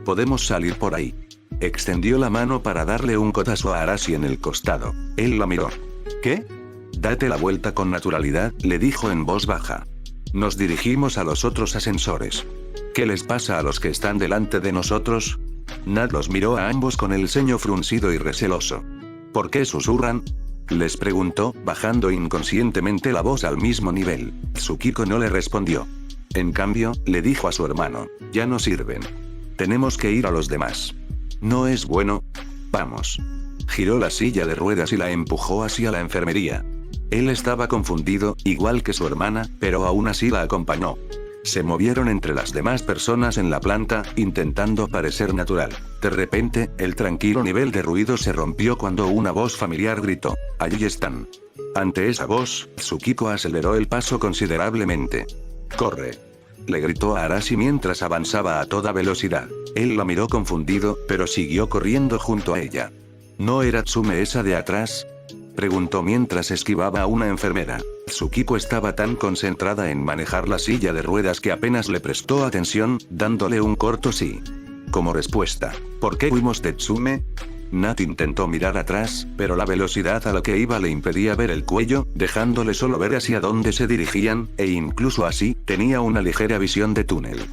Podemos salir por ahí. Extendió la mano para darle un codazo a Arashi en el costado. Él la miró. ¿Qué? Date la vuelta con naturalidad, le dijo en voz baja. Nos dirigimos a los otros ascensores. ¿Qué les pasa a los que están delante de nosotros? Nat los miró a ambos con el ceño fruncido y receloso. ¿Por qué susurran? Les preguntó, bajando inconscientemente la voz al mismo nivel. Tsukiko no le respondió. En cambio, le dijo a su hermano, ya no sirven. Tenemos que ir a los demás. ¿No es bueno? Vamos. Giró la silla de ruedas y la empujó hacia la enfermería. Él estaba confundido, igual que su hermana, pero aún así la acompañó. Se movieron entre las demás personas en la planta, intentando parecer natural. De repente, el tranquilo nivel de ruido se rompió cuando una voz familiar gritó. Allí están. Ante esa voz, Tsukiko aceleró el paso considerablemente. Corre. le gritó a Arashi mientras avanzaba a toda velocidad. Él la miró confundido, pero siguió corriendo junto a ella. ¿No era Tsume esa de atrás?, preguntó mientras esquivaba a una enfermera. Tsukiko estaba tan concentrada en manejar la silla de ruedas que apenas le prestó atención, dándole un corto sí. Como respuesta, ¿por qué huimos de Tsume? Nat intentó mirar atrás, pero la velocidad a la que iba le impedía ver el cuello, dejándole solo ver hacia dónde se dirigían, e incluso así, tenía una ligera visión de túnel.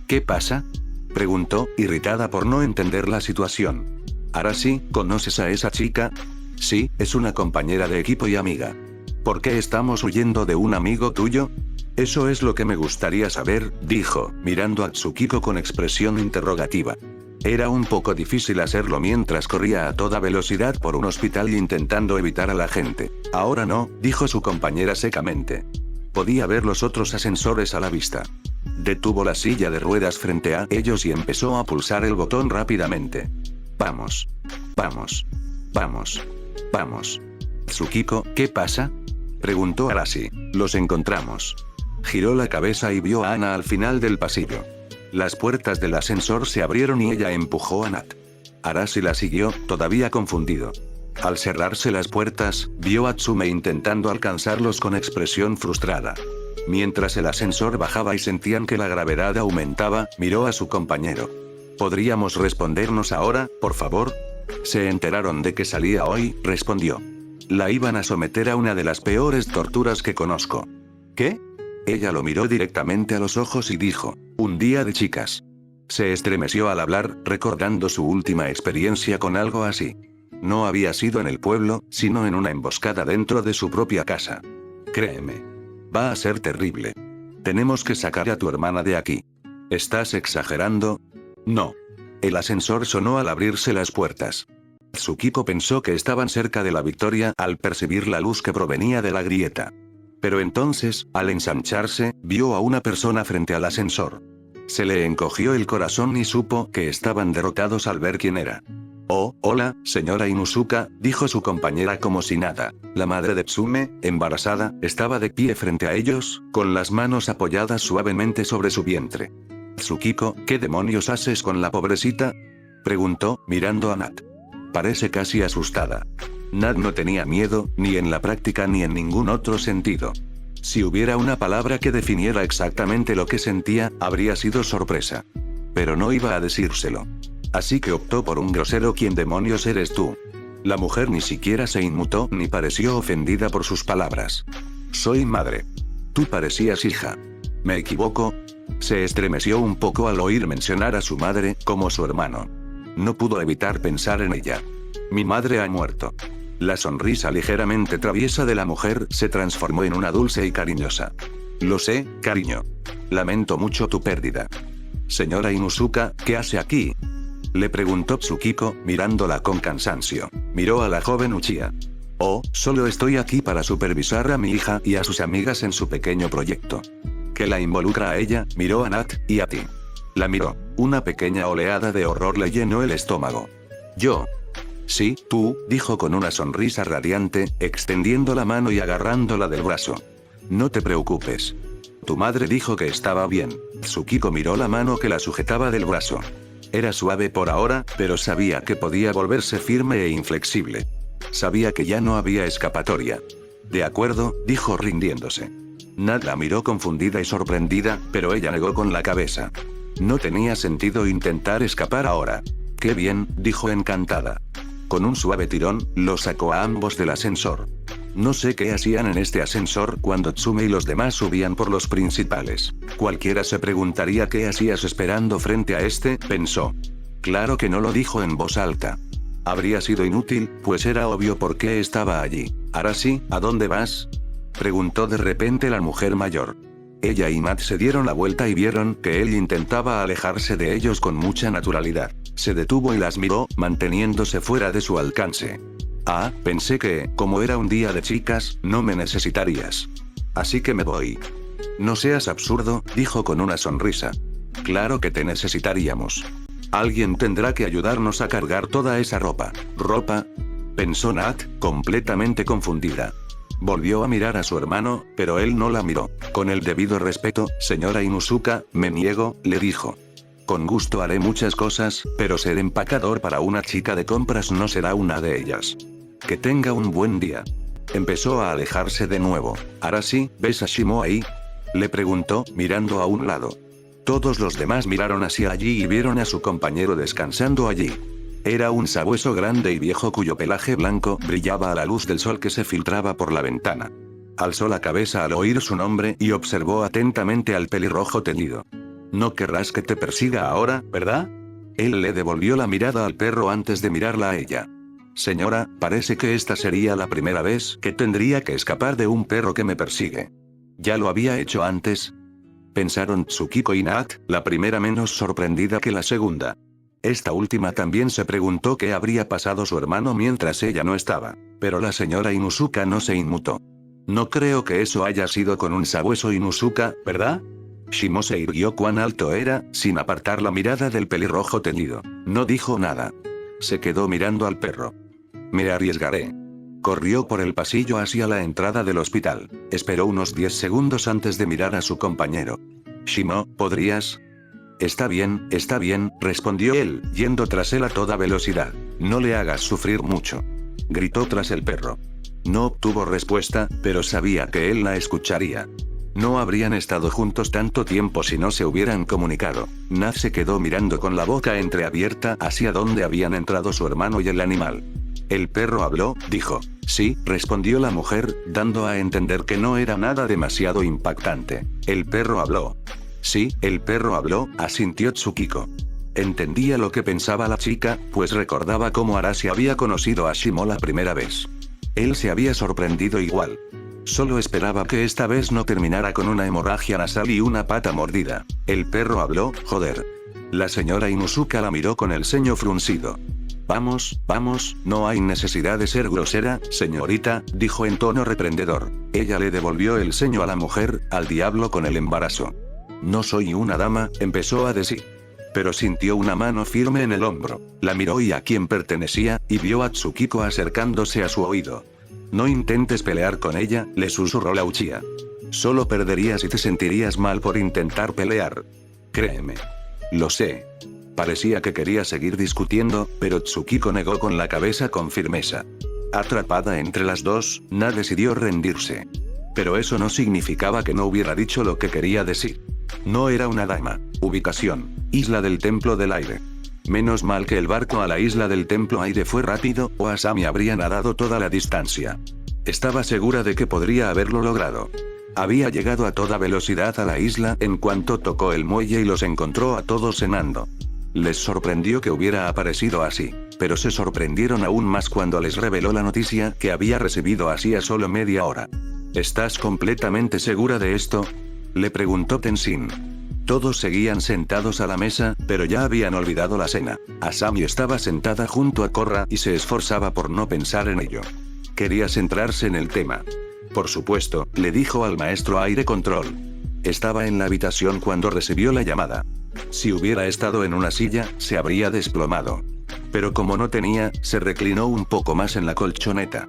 ¿Qué pasa?, preguntó, irritada por no entender la situación. Arashi, ¿conoces a esa chica? Sí, es una compañera de equipo y amiga. ¿Por qué estamos huyendo de un amigo tuyo? Eso es lo que me gustaría saber, dijo, mirando a Tsukiko con expresión interrogativa. Era un poco difícil hacerlo mientras corría a toda velocidad por un hospital intentando evitar a la gente. Ahora no, dijo su compañera secamente. Podía ver los otros ascensores a la vista. Detuvo la silla de ruedas frente a ellos y empezó a pulsar el botón rápidamente. Vamos. Vamos. Vamos. Vamos. Tsukiko, ¿qué pasa?, preguntó Arashi. Los encontramos. Giró la cabeza y vio a Ana al final del pasillo. Las puertas del ascensor se abrieron y ella empujó a Nat. Arashi la siguió, todavía confundido. Al cerrarse las puertas, vio a Tsume intentando alcanzarlos con expresión frustrada. Mientras el ascensor bajaba y sentían que la gravedad aumentaba, miró a su compañero. ¿Podríamos respondernos ahora, por favor? Se enteraron de que salía hoy, respondió. La iban a someter a una de las peores torturas que conozco. ¿Qué? Ella lo miró directamente a los ojos y dijo, un día de chicas. Se estremeció al hablar, recordando su última experiencia con algo así. No había sido en el pueblo, sino en una emboscada dentro de su propia casa. Créeme. Va a ser terrible. Tenemos que sacar a tu hermana de aquí. ¿Estás exagerando? No. El ascensor sonó al abrirse las puertas. Tsukiko pensó que estaban cerca de la victoria al percibir la luz que provenía de la grieta. Pero entonces, al ensancharse, vio a una persona frente al ascensor. Se le encogió el corazón y supo que estaban derrotados al ver quién era. Oh, hola, señora Inuzuka, dijo su compañera como si nada. La madre de Tsume, embarazada, estaba de pie frente a ellos, con las manos apoyadas suavemente sobre su vientre. Tsukiko, ¿qué demonios haces con la pobrecita?, preguntó, mirando a Nat. Parece casi asustada. Nat no tenía miedo, ni en la práctica ni en ningún otro sentido. Si hubiera una palabra que definiera exactamente lo que sentía, habría sido sorpresa. Pero no iba a decírselo. Así que optó por un grosero ¿quién demonios eres tú? La mujer ni siquiera se inmutó ni pareció ofendida por sus palabras. Soy madre. Tú parecías hija. ¿Me equivoco? Se estremeció un poco al oír mencionar a su madre, como su hermano. No pudo evitar pensar en ella. Mi madre ha muerto. La sonrisa ligeramente traviesa de la mujer se transformó en una dulce y cariñosa. Lo sé, cariño. Lamento mucho tu pérdida. Señora Inuzuka, ¿qué hace aquí?, le preguntó Tsukiko, mirándola con cansancio. Miró a la joven Uchiha. Oh, solo estoy aquí para supervisar a mi hija y a sus amigas en su pequeño proyecto. ¿Qué la involucra a ella? Miró a Nat, y a ti. La miró. Una pequeña oleada de horror le llenó el estómago. Yo. Sí, tú, dijo con una sonrisa radiante, extendiendo la mano y agarrándola del brazo. No te preocupes. Tu madre dijo que estaba bien. Tsukiko miró la mano que la sujetaba del brazo. Era suave por ahora, pero sabía que podía volverse firme e inflexible. Sabía que ya no había escapatoria. De acuerdo, dijo rindiéndose. Nat la miró confundida y sorprendida, pero ella negó con la cabeza. No tenía sentido intentar escapar ahora. Qué bien, dijo encantada. Con un suave tirón, lo sacó a ambos del ascensor. No sé qué hacían en este ascensor cuando Tsume y los demás subían por los principales. Cualquiera se preguntaría qué hacías esperando frente a este, pensó. Claro que no lo dijo en voz alta. Habría sido inútil, pues era obvio por qué estaba allí. Arashi, ¿a dónde vas?, preguntó de repente la mujer mayor. Ella y Matt se dieron la vuelta y vieron que él intentaba alejarse de ellos con mucha naturalidad. Se detuvo y las miró, manteniéndose fuera de su alcance. Ah, pensé que, como era un día de chicas, no me necesitarías. Así que me voy. No seas absurdo, dijo con una sonrisa. Claro que te necesitaríamos. Alguien tendrá que ayudarnos a cargar toda esa ropa. ¿Ropa?, pensó Nat, completamente confundida. Volvió a mirar a su hermano, pero él no la miró. Con el debido respeto, señora Inuzuka, me niego, le dijo. Con gusto haré muchas cosas, pero ser empacador para una chica de compras no será una de ellas. Que tenga un buen día. Empezó a alejarse de nuevo. Arashi, ¿ves a Shimo ahí? Le preguntó, mirando a un lado. Todos los demás miraron hacia allí y vieron a su compañero descansando allí. Era un sabueso grande y viejo cuyo pelaje blanco brillaba a la luz del sol que se filtraba por la ventana. Alzó la cabeza al oír su nombre y observó atentamente al pelirrojo teñido. No querrás que te persiga ahora, ¿verdad? Él le devolvió la mirada al perro antes de mirarla a ella. Señora, parece que esta sería la primera vez que tendría que escapar de un perro que me persigue. ¿Ya lo había hecho antes? Pensaron Tsukiko y Naat, la primera menos sorprendida que la segunda. Esta última también se preguntó qué habría pasado su hermano mientras ella no estaba, pero la señora Inuzuka no se inmutó. No creo que eso haya sido con un sabueso Inuzuka, ¿verdad? Shimo se irguió cuán alto era, sin apartar la mirada del pelirrojo teñido. No dijo nada. Se quedó mirando al perro. Me arriesgaré. Corrió por el pasillo hacia la entrada del hospital. Esperó unos 10 segundos antes de mirar a su compañero. Shimo, ¿podrías? Está bien, respondió él, yendo tras él a toda velocidad. No le hagas sufrir mucho. Gritó tras el perro. No obtuvo respuesta, pero sabía que él la escucharía. No habrían estado juntos tanto tiempo si no se hubieran comunicado. Nath se quedó mirando con la boca entreabierta hacia donde habían entrado su hermano y el animal. El perro habló, dijo. Sí, respondió la mujer, dando a entender que no era nada demasiado impactante. El perro habló. Sí, el perro habló, asintió Tsukiko. Entendía lo que pensaba la chica, pues recordaba cómo Arashi había conocido a Shimo la primera vez. Él se había sorprendido igual. Solo esperaba que esta vez no terminara con una hemorragia nasal y una pata mordida. El perro habló, joder. La señora Inuzuka la miró con el ceño fruncido. Vamos, no hay necesidad de ser grosera, señorita, dijo en tono reprendedor. Ella le devolvió el ceño a la mujer, al diablo con el embarazo. No soy una dama, empezó a decir. Pero sintió una mano firme en el hombro. La miró y a quién pertenecía, y vio a Tsukiko acercándose a su oído. No intentes pelear con ella, le susurró la Uchiha. Solo perderías y te sentirías mal por intentar pelear. Créeme. Lo sé. Parecía que quería seguir discutiendo, pero Tsukiko negó con la cabeza con firmeza. Atrapada entre las dos, Na decidió rendirse. Pero eso no significaba que no hubiera dicho lo que quería decir. No era una dama. Ubicación: Isla del Templo del Aire. Menos mal que el barco a la Isla del Templo Aire fue rápido, o Asami habría nadado toda la distancia. Estaba segura de que podría haberlo logrado. Había llegado a toda velocidad a la isla en cuanto tocó el muelle y los encontró a todos cenando. Les sorprendió que hubiera aparecido así, pero se sorprendieron aún más cuando les reveló la noticia que había recibido hacía solo media hora. ¿Estás completamente segura de esto?, le preguntó Tenshin. Todos seguían sentados a la mesa, pero ya habían olvidado la cena. Asami estaba sentada junto a Korra y se esforzaba por no pensar en ello. Quería centrarse en el tema. Por supuesto, le dijo al maestro Aire Control. Estaba en la habitación cuando recibió la llamada. Si hubiera estado en una silla, se habría desplomado. Pero como no tenía, se reclinó un poco más en la colchoneta.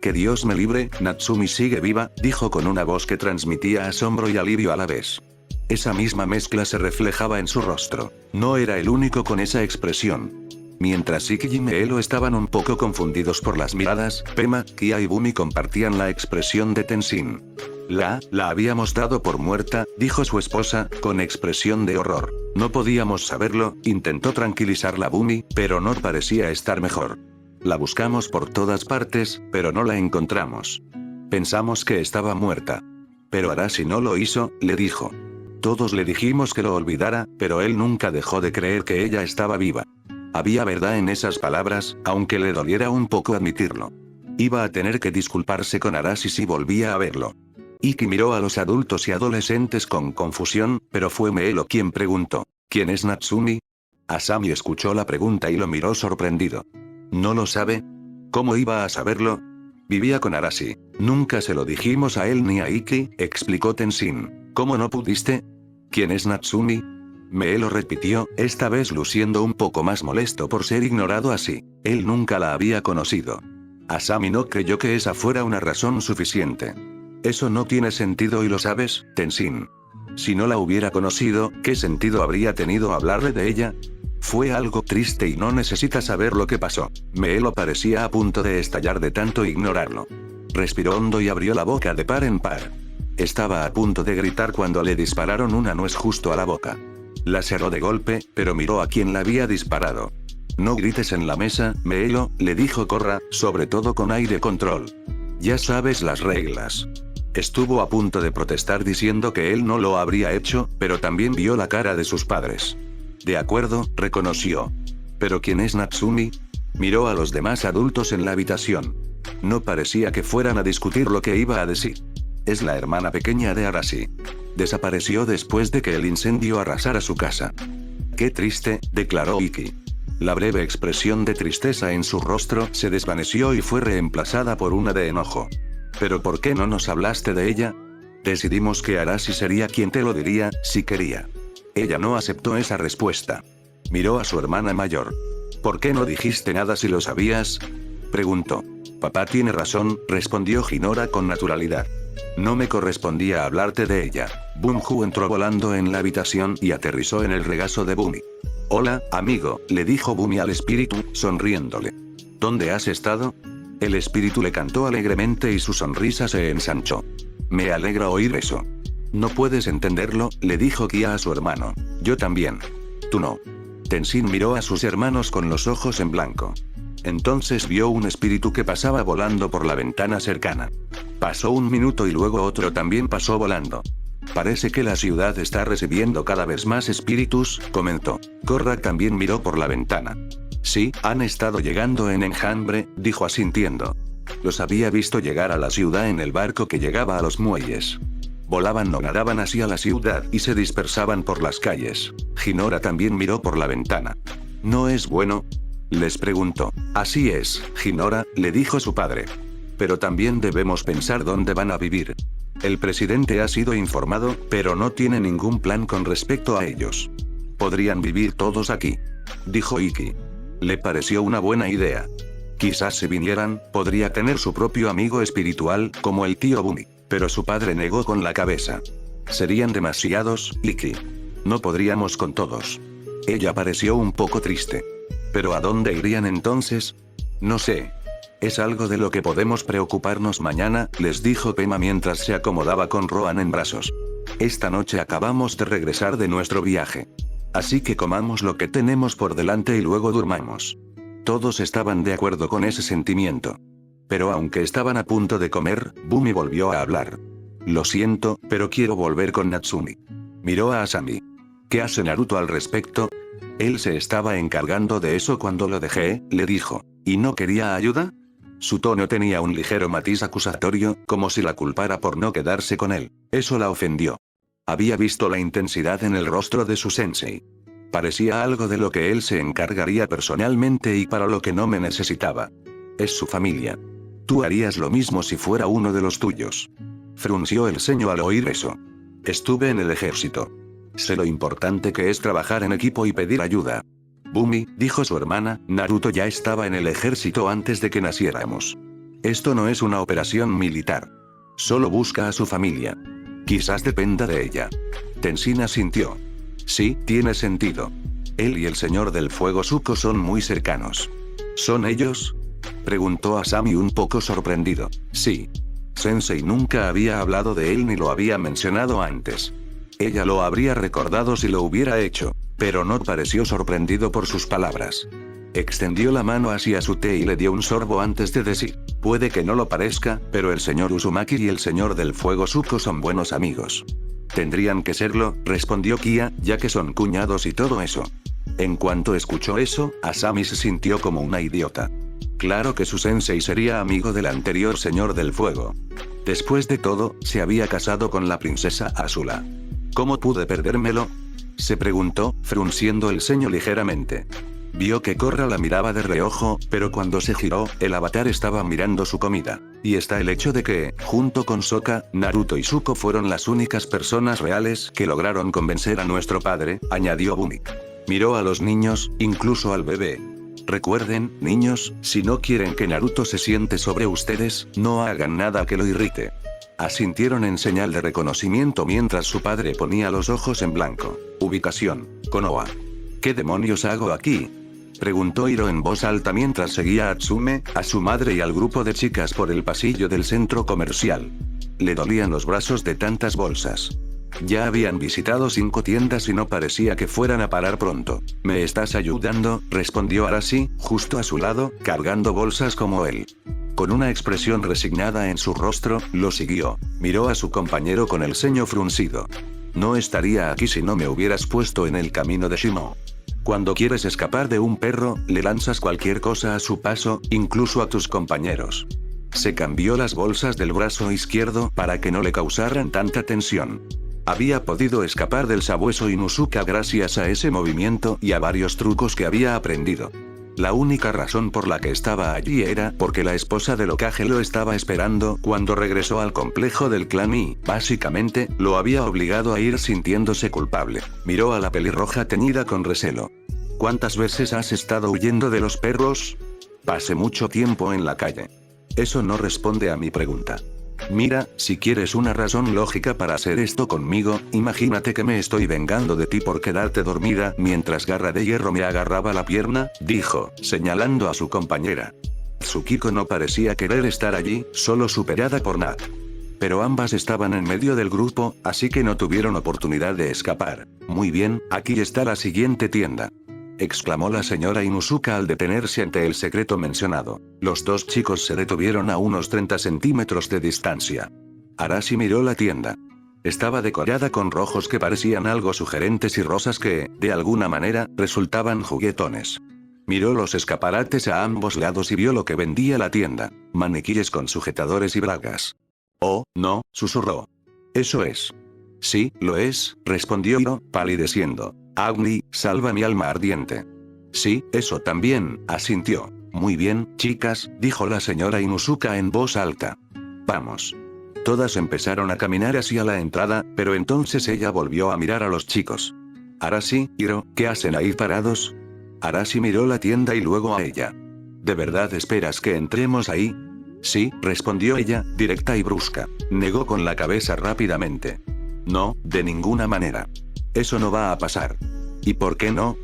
Que Dios me libre, Natsumi sigue viva, dijo con una voz que transmitía asombro y alivio a la vez. Esa misma mezcla se reflejaba en su rostro. No era el único con esa expresión. Mientras Ikki y Meelo estaban un poco confundidos por las miradas, Pema, Kia y Bumi compartían la expresión de Tenshin. La habíamos dado por muerta, dijo su esposa, con expresión de horror. No podíamos saberlo, intentó tranquilizarla Bumi, pero no parecía estar mejor. La buscamos por todas partes, pero no la encontramos. Pensamos que estaba muerta. Pero Arashi no lo hizo, le dijo. Todos le dijimos que lo olvidara, pero él nunca dejó de creer que ella estaba viva. Había verdad en esas palabras, aunque le doliera un poco admitirlo. Iba a tener que disculparse con Arashi si volvía a verlo. Ikki miró a los adultos y adolescentes con confusión, pero fue Meelo quien preguntó, ¿quién es Natsumi? Asami escuchó la pregunta y lo miró sorprendido. ¿No lo sabe? ¿Cómo iba a saberlo? Vivía con Arashi. Nunca se lo dijimos a él ni a Ikki, explicó Tenshin. ¿Cómo no pudiste? ¿Quién es Natsumi? Meelo repitió, esta vez luciendo un poco más molesto por ser ignorado así. Él nunca la había conocido. Asami no creyó que esa fuera una razón suficiente. Eso no tiene sentido y lo sabes, Tenshin. Si no la hubiera conocido, ¿qué sentido habría tenido hablarle de ella? Fue algo triste y no necesita saber lo que pasó. Meelo parecía a punto de estallar de tanto ignorarlo. Respiró hondo y abrió la boca de par en par. Estaba a punto de gritar cuando le dispararon una nuez justo a la boca. La cerró de golpe, pero miró a quien la había disparado. No grites en la mesa, Meelo, le dijo Korra, sobre todo con aire control. Ya sabes las reglas. Estuvo a punto de protestar diciendo que él no lo habría hecho, pero también vio la cara de sus padres. De acuerdo, reconoció. ¿Pero quién es Natsumi? Miró a los demás adultos en la habitación. No parecía que fueran a discutir lo que iba a decir. Es la hermana pequeña de Arashi. Desapareció después de que el incendio arrasara su casa. Qué triste, declaró Ikki. La breve expresión de tristeza en su rostro se desvaneció y fue reemplazada por una de enojo. ¿Pero por qué no nos hablaste de ella? Decidimos que Arashi sería quien te lo diría, si quería. Ella no aceptó esa respuesta. Miró a su hermana mayor. ¿Por qué no dijiste nada si lo sabías? Preguntó. Papá tiene razón, respondió Hinora con naturalidad. No me correspondía hablarte de ella. Bunju entró volando en la habitación y aterrizó en el regazo de Bumi. Hola, amigo, le dijo Bumi al espíritu, sonriéndole. ¿Dónde has estado? El espíritu le cantó alegremente y su sonrisa se ensanchó. Me alegra oír eso. No puedes entenderlo, le dijo Kia a su hermano. Yo también. Tú no. Tenshin miró a sus hermanos con los ojos en blanco. Entonces vio un espíritu que pasaba volando por la ventana cercana. Pasó un minuto y luego otro también pasó volando. Parece que la ciudad está recibiendo cada vez más espíritus, comentó. Korra también miró por la ventana. Sí, han estado llegando en enjambre, dijo asintiendo. Los había visto llegar a la ciudad en el barco que llegaba a los muelles. Volaban o nadaban hacia la ciudad y se dispersaban por las calles. Hinora también miró por la ventana. ¿No es bueno? Les preguntó. Así es, Hinora, le dijo su padre. Pero también debemos pensar dónde van a vivir. El presidente ha sido informado, pero no tiene ningún plan con respecto a ellos. Podrían vivir todos aquí, dijo Ikki. Le pareció una buena idea. Quizás si vinieran, podría tener su propio amigo espiritual, como el tío Bumi. Pero su padre negó con la cabeza. Serían demasiados, Ikki. No podríamos con todos. Ella pareció un poco triste. ¿Pero a dónde irían entonces? No sé. Es algo de lo que podemos preocuparnos mañana, les dijo Pema mientras se acomodaba con Rohan en brazos. Esta noche acabamos de regresar de nuestro viaje. Así que comamos lo que tenemos por delante y luego durmamos. Todos estaban de acuerdo con ese sentimiento. Pero aunque estaban a punto de comer, Bumi volvió a hablar. Lo siento, pero quiero volver con Natsumi. Miró a Asami. ¿Qué hace Naruto al respecto? Él se estaba encargando de eso cuando lo dejé, le dijo. ¿Y no quería ayuda? Su tono tenía un ligero matiz acusatorio, como si la culpara por no quedarse con él. Eso la ofendió. Había visto la intensidad en el rostro de su sensei. Parecía algo de lo que él se encargaría personalmente y para lo que no me necesitaba. Es su familia. Tú harías lo mismo si fuera uno de los tuyos. Frunció el ceño al oír eso. Estuve en el ejército. Sé lo importante que es trabajar en equipo y pedir ayuda. Bumi, dijo su hermana, Naruto ya estaba en el ejército antes de que naciéramos. Esto no es una operación militar. Solo busca a su familia. Quizás dependa de ella. Tenshin asintió. Sí, tiene sentido. Él y el señor del fuego Zuko son muy cercanos. ¿Son ellos? Preguntó Asami un poco sorprendido. Sí. Sensei nunca había hablado de él ni lo había mencionado antes. Ella lo habría recordado si lo hubiera hecho, pero no pareció sorprendido por sus palabras. Extendió la mano hacia su té y le dio un sorbo antes de decir, puede que no lo parezca, pero el señor Uzumaki y el señor del fuego Zuko son buenos amigos. Tendrían que serlo, respondió Kia, ya que son cuñados y todo eso. En cuanto escuchó eso, Asami se sintió como una idiota. Claro que su sensei sería amigo del anterior señor del fuego. Después de todo, se había casado con la princesa Azula. ¿Cómo pude perdérmelo? Se preguntó, frunciendo el ceño ligeramente. Vio que Korra la miraba de reojo, pero cuando se giró, el avatar estaba mirando su comida. Y está el hecho de que, junto con Sokka, Naruto y Zuko fueron las únicas personas reales que lograron convencer a nuestro padre, añadió Bumi. Miró a los niños, incluso al bebé. Recuerden, niños, si no quieren que Naruto se siente sobre ustedes, no hagan nada que lo irrite. Asintieron en señal de reconocimiento mientras su padre ponía los ojos en blanco. Ubicación: Konoha. ¿Qué demonios hago aquí?, preguntó Hiro en voz alta mientras seguía a Tsume, a su madre y al grupo de chicas por el pasillo del centro comercial. Le dolían los brazos de tantas bolsas. Ya habían visitado 5 tiendas y no parecía que fueran a parar pronto. ¿Me estás ayudando?, respondió Arashi, justo a su lado, cargando bolsas como él. Con una expresión resignada en su rostro, lo siguió. Miró a su compañero con el ceño fruncido. No estaría aquí si no me hubieras puesto en el camino de Shimo. Cuando quieres escapar de un perro, le lanzas cualquier cosa a su paso, incluso a tus compañeros. Se cambió las bolsas del brazo izquierdo para que no le causaran tanta tensión. Había podido escapar del sabueso Inuzuka gracias a ese movimiento y a varios trucos que había aprendido. La única razón por la que estaba allí era porque la esposa del Hokage lo estaba esperando cuando regresó al complejo del clan y, básicamente, lo había obligado a ir sintiéndose culpable. Miró a la pelirroja teñida con recelo. ¿Cuántas veces has estado huyendo de los perros? Pasé mucho tiempo en la calle. Eso no responde a mi pregunta. Mira, si quieres una razón lógica para hacer esto conmigo, imagínate que me estoy vengando de ti por quedarte dormida mientras Garra de Hierro me agarraba la pierna, dijo, señalando a su compañera. Tsukiko no parecía querer estar allí, solo superada por Nat. Pero ambas estaban en medio del grupo, así que no tuvieron oportunidad de escapar. Muy bien, aquí está la siguiente tienda, exclamó la señora Inuzuka al detenerse ante el secreto mencionado. Los 2 chicos se detuvieron a unos 30 centímetros de distancia. Arashi miró la tienda. Estaba decorada con rojos que parecían algo sugerentes y rosas que, de alguna manera, resultaban juguetones. Miró los escaparates a ambos lados y vio lo que vendía la tienda: maniquíes con sujetadores y bragas. Oh, no, susurró. Eso es. Sí, lo es, respondió Hiro, palideciendo. Agni, salva mi alma ardiente. Sí, eso también, asintió. Muy bien, chicas, dijo la señora Inuzuka en voz alta. Vamos. Todas empezaron a caminar hacia la entrada, pero entonces ella volvió a mirar a los chicos. Arashi, Hiro, ¿qué hacen ahí parados? Arashi miró la tienda y luego a ella. ¿De verdad esperas que entremos ahí? Sí, respondió ella, directa y brusca. Negó con la cabeza rápidamente. No, de ninguna manera. Eso no va a pasar. ¿Y por qué no?,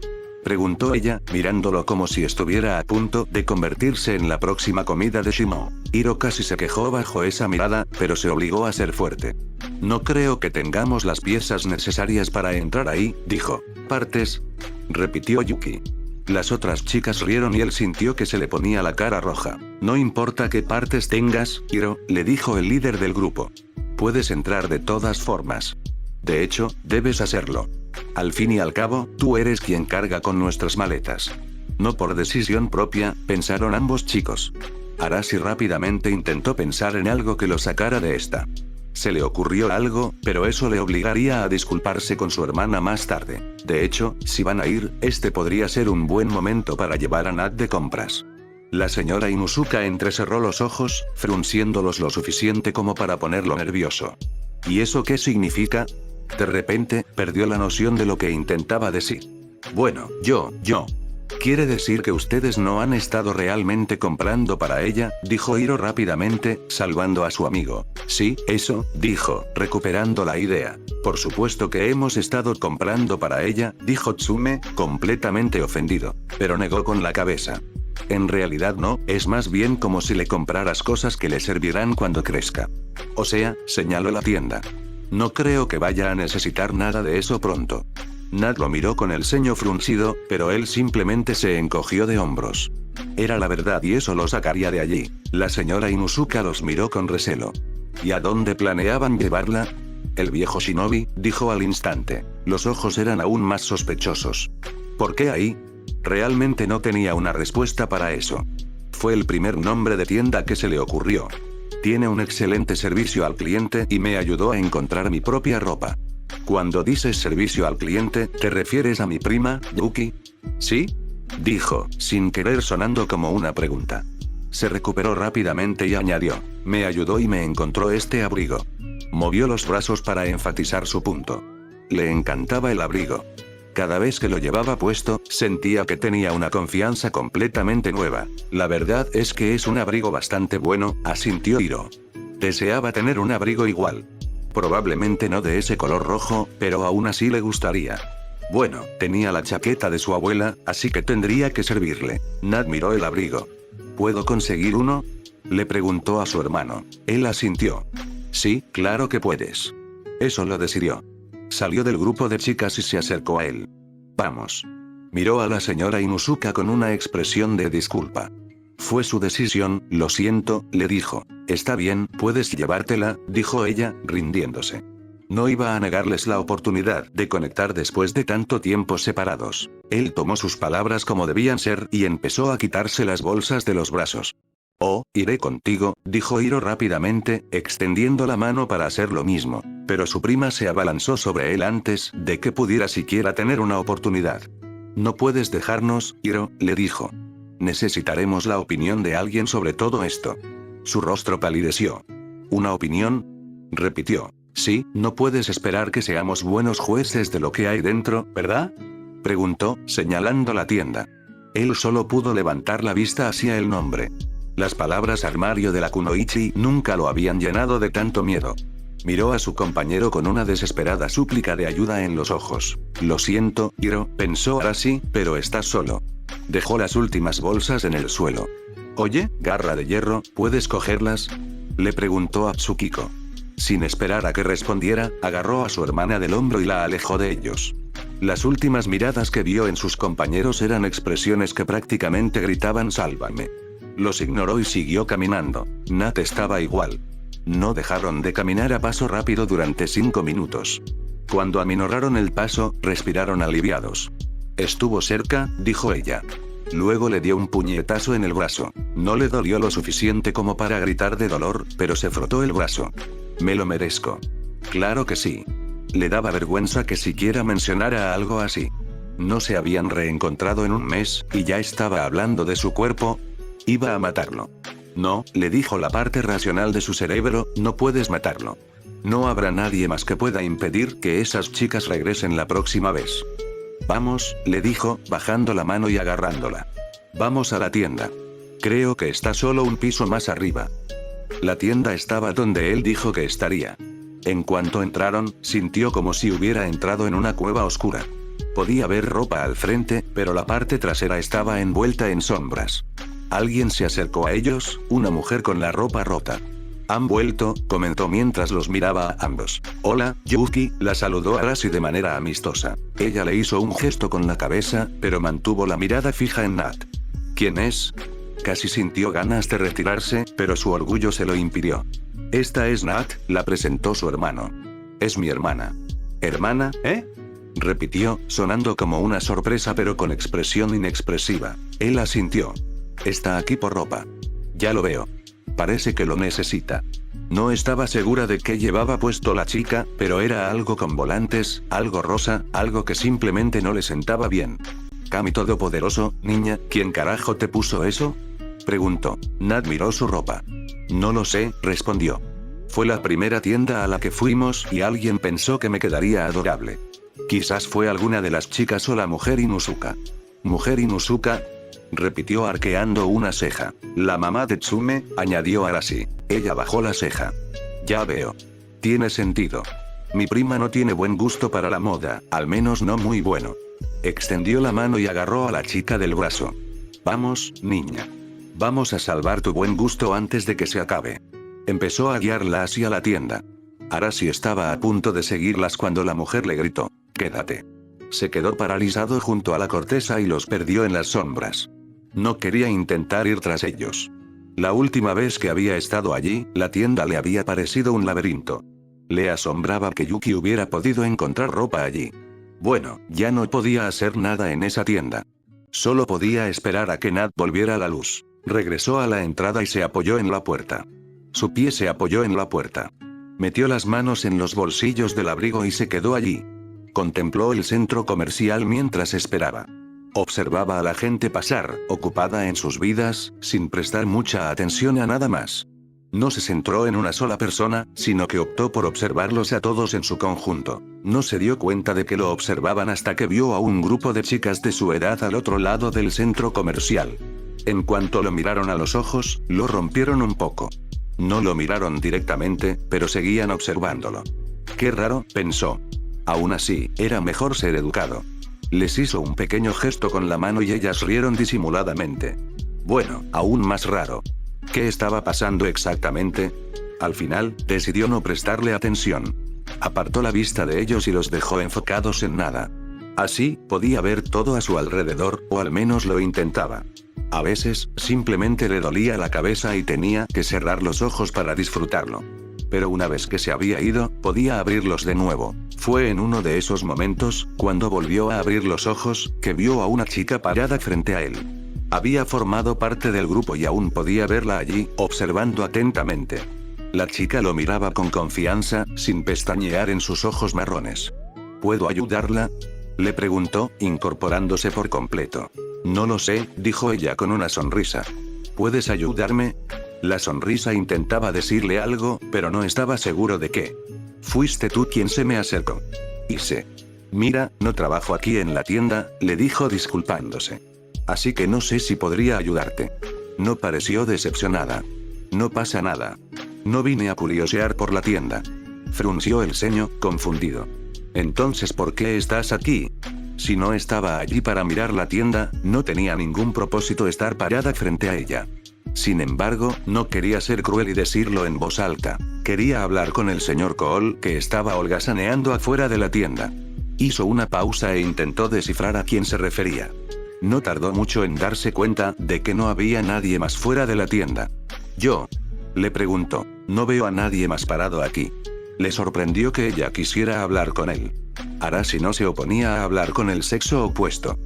preguntó ella, mirándolo como si estuviera a punto de convertirse en la próxima comida de Shimo. Hiro casi se quejó bajo esa mirada, pero se obligó a ser fuerte. No creo que tengamos las piezas necesarias para entrar ahí, dijo. ¿Partes?, repitió Yuki. Las otras chicas rieron y él sintió que se le ponía la cara roja. No importa qué partes tengas, Hiro, le dijo el líder del grupo. Puedes entrar de todas formas. De hecho, debes hacerlo. Al fin y al cabo, tú eres quien carga con nuestras maletas. No por decisión propia, pensaron ambos chicos. Arashi rápidamente intentó pensar en algo que lo sacara de esta. Se le ocurrió algo, pero eso le obligaría a disculparse con su hermana más tarde. De hecho, si van a ir, este podría ser un buen momento para llevar a Nat de compras. La señora Inuzuka entrecerró los ojos, frunciéndolos lo suficiente como para ponerlo nervioso. ¿Y eso qué significa? De repente, perdió la noción de lo que intentaba decir. Bueno, yo. ¿Quiere decir que ustedes no han estado realmente comprando para ella?, dijo Hiro rápidamente, salvando a su amigo. Sí, eso, dijo, recuperando la idea. Por supuesto que hemos estado comprando para ella, dijo Tsume, completamente ofendido. Pero negó con la cabeza. En realidad no, es más bien como si le compraras cosas que le servirán cuando crezca. O sea, señaló la tienda. No creo que vaya a necesitar nada de eso pronto. Nat lo miró con el ceño fruncido, pero él simplemente se encogió de hombros. Era la verdad y eso lo sacaría de allí. La señora Inuzuka los miró con recelo. ¿Y a dónde planeaban llevarla? El viejo shinobi, dijo al instante. Los ojos eran aún más sospechosos. ¿Por qué ahí? Realmente no tenía una respuesta para eso. Fue el primer nombre de tienda que se le ocurrió. Tiene un excelente servicio al cliente y me ayudó a encontrar mi propia ropa. Cuando dices servicio al cliente, ¿te refieres a mi prima, Yuki? ¿Sí?, dijo, sin querer sonando como una pregunta. Se recuperó rápidamente y añadió, me ayudó y me encontró este abrigo. Movió los brazos para enfatizar su punto. Le encantaba el abrigo. Cada vez que lo llevaba puesto, sentía que tenía una confianza completamente nueva. La verdad es que es un abrigo bastante bueno, asintió Hiro. Deseaba tener un abrigo igual. Probablemente no de ese color rojo, pero aún así le gustaría. Bueno, tenía la chaqueta de su abuela, así que tendría que servirle. Nat miró el abrigo. ¿Puedo conseguir uno?, le preguntó a su hermano. Él asintió. Sí, claro que puedes. Eso lo decidió. Salió del grupo de chicas y se acercó a él. Vamos. Miró a la señora Inuzuka con una expresión de disculpa. Fue su decisión, lo siento, le dijo. Está bien, puedes llevártela, dijo ella, rindiéndose. No iba a negarles la oportunidad de conectar después de tanto tiempo separados. Él tomó sus palabras como debían ser y empezó a quitarse las bolsas de los brazos. Oh, iré contigo, dijo Hiro rápidamente, extendiendo la mano para hacer lo mismo. Pero su prima se abalanzó sobre él antes de que pudiera siquiera tener una oportunidad. No puedes dejarnos, Hiro, le dijo. Necesitaremos la opinión de alguien sobre todo esto. Su rostro palideció. ¿Una opinión?, repitió. Sí, no puedes esperar que seamos buenos jueces de lo que hay dentro, ¿verdad?, preguntó, señalando la tienda. Él solo pudo levantar la vista hacia el nombre. Las palabras armario de la Kunoichi nunca lo habían llenado de tanto miedo. Miró a su compañero con una desesperada súplica de ayuda en los ojos. Lo siento, Hiro, pensó Arashi, pero estás solo. Dejó las últimas bolsas en el suelo. Oye, garra de hierro, ¿puedes cogerlas?, le preguntó a Tsukiko. Sin esperar a que respondiera, agarró a su hermana del hombro y la alejó de ellos. Las últimas miradas que vio en sus compañeros eran expresiones que prácticamente gritaban «Sálvame». Los ignoró y siguió caminando. Nat estaba igual. No dejaron de caminar a paso rápido durante 5 minutos. Cuando aminoraron el paso, respiraron aliviados. Estuvo cerca, dijo ella. Luego le dio un puñetazo en el brazo. No le dolió lo suficiente como para gritar de dolor, pero se frotó el brazo. Me lo merezco. Claro que sí. Le daba vergüenza que siquiera mencionara algo así. No se habían reencontrado en un mes, y ya estaba hablando de su cuerpo. Iba a matarlo. No, le dijo la parte racional de su cerebro, no puedes matarlo. No habrá nadie más que pueda impedir que esas chicas regresen la próxima vez. Vamos, le dijo, bajando la mano y agarrándola. Vamos a la tienda. Creo que está solo un piso más arriba. La tienda estaba donde él dijo que estaría. En cuanto entraron, sintió como si hubiera entrado en una cueva oscura. Podía ver ropa al frente, pero la parte trasera estaba envuelta en sombras. Alguien se acercó a ellos, una mujer con la ropa rota. Han vuelto, comentó mientras los miraba a ambos. Hola, Yuki, la saludó Arashi de manera amistosa. Ella le hizo un gesto con la cabeza, pero mantuvo la mirada fija en Nat. ¿Quién es? Casi sintió ganas de retirarse, pero su orgullo se lo impidió. Esta es Nat, la presentó su hermano. Es mi hermana. ¿Hermana, repitió, sonando como una sorpresa pero con expresión inexpresiva. Él asintió. Está aquí por ropa. Ya lo veo. Parece que lo necesita. No estaba segura de qué llevaba puesto la chica, pero era algo con volantes, algo rosa, algo que simplemente no le sentaba bien. Kami todopoderoso, niña, ¿quién carajo te puso eso?, preguntó. Nat miró su ropa. No lo sé, respondió. Fue la primera tienda a la que fuimos y alguien pensó que me quedaría adorable. Quizás fue alguna de las chicas o la mujer Inuzuka. ¿Mujer Inuzuka?, repitió arqueando una ceja. La mamá de Tsume, añadió Arashi. Ella bajó la ceja. Ya veo. Tiene sentido. Mi prima no tiene buen gusto para la moda, al menos no muy bueno. Extendió la mano y agarró a la chica del brazo. Vamos, niña. Vamos a salvar tu buen gusto antes de que se acabe. Empezó a guiarla hacia la tienda. Arashi estaba a punto de seguirlas cuando la mujer le gritó. Quédate. Se quedó paralizado junto a la corteza y los perdió en las sombras. No quería intentar ir tras ellos. La última vez que había estado allí, la tienda le había parecido un laberinto. Le asombraba que Yuki hubiera podido encontrar ropa allí. Bueno, ya no podía hacer nada en esa tienda. Solo podía esperar a que Nat volviera a la luz. Regresó a la entrada y se apoyó en la puerta. Su pie se apoyó en la puerta. Metió las manos en los bolsillos del abrigo y se quedó allí. Contempló el centro comercial mientras esperaba. Observaba a la gente pasar, ocupada en sus vidas, sin prestar mucha atención a nada más. No se centró en una sola persona, sino que optó por observarlos a todos en su conjunto. No se dio cuenta de que lo observaban hasta que vio a un grupo de chicas de su edad al otro lado del centro comercial. En cuanto lo miraron a los ojos, lo rompieron un poco. No lo miraron directamente, pero seguían observándolo. Qué raro, pensó. Aún así, era mejor ser educado. Les hizo un pequeño gesto con la mano y ellas rieron disimuladamente. Bueno, aún más raro. ¿Qué estaba pasando exactamente? Al final, decidió no prestarle atención. Apartó la vista de ellos y los dejó enfocados en nada. Así, podía ver todo a su alrededor, o al menos lo intentaba. A veces, simplemente le dolía la cabeza y tenía que cerrar los ojos para disfrutarlo. Pero una vez que se había ido, podía abrirlos de nuevo. Fue en uno de esos momentos, cuando volvió a abrir los ojos, que vio a una chica parada frente a él. Había formado parte del grupo y aún podía verla allí, observando atentamente. La chica lo miraba con confianza, sin pestañear en sus ojos marrones. ¿Puedo ayudarla?, le preguntó, incorporándose por completo. No lo sé, dijo ella con una sonrisa. ¿Puedes ayudarme? La sonrisa intentaba decirle algo, pero no estaba seguro de qué. Fuiste tú quien se me acercó. Hice. Mira, no trabajo aquí en la tienda, le dijo disculpándose. Así que no sé si podría ayudarte. No pareció decepcionada. No pasa nada. No vine a curiosear por la tienda. Frunció el ceño, confundido. Entonces, ¿por qué estás aquí? Si no estaba allí para mirar la tienda, no tenía ningún propósito estar parada frente a ella. Sin embargo, no quería ser cruel y decirlo en voz alta. Quería hablar con el señor Cole, que estaba holgazaneando afuera de la tienda. Hizo una pausa e intentó descifrar a quién se refería. No tardó mucho en darse cuenta de que no había nadie más fuera de la tienda. ¿Yo? Le preguntó. No veo a nadie más parado aquí. Le sorprendió que ella quisiera hablar con él. Arashi no se oponía a hablar con el sexo opuesto.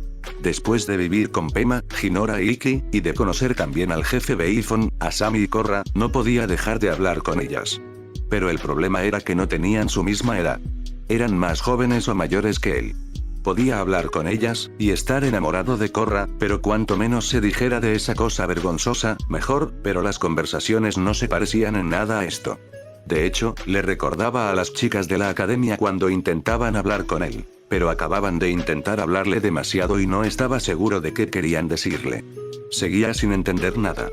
Después de vivir con Pema, Hinora y Iki, y de conocer también al jefe Beifon, Asami y Korra, no podía dejar de hablar con ellas. Pero el problema era que no tenían su misma edad. Eran más jóvenes o mayores que él. Podía hablar con ellas, y estar enamorado de Korra, pero cuanto menos se dijera de esa cosa vergonzosa, mejor, pero las conversaciones no se parecían en nada a esto. De hecho, le recordaba a las chicas de la academia cuando intentaban hablar con él, pero acababan de intentar hablarle demasiado y no estaba seguro de qué querían decirle. Seguía sin entender nada.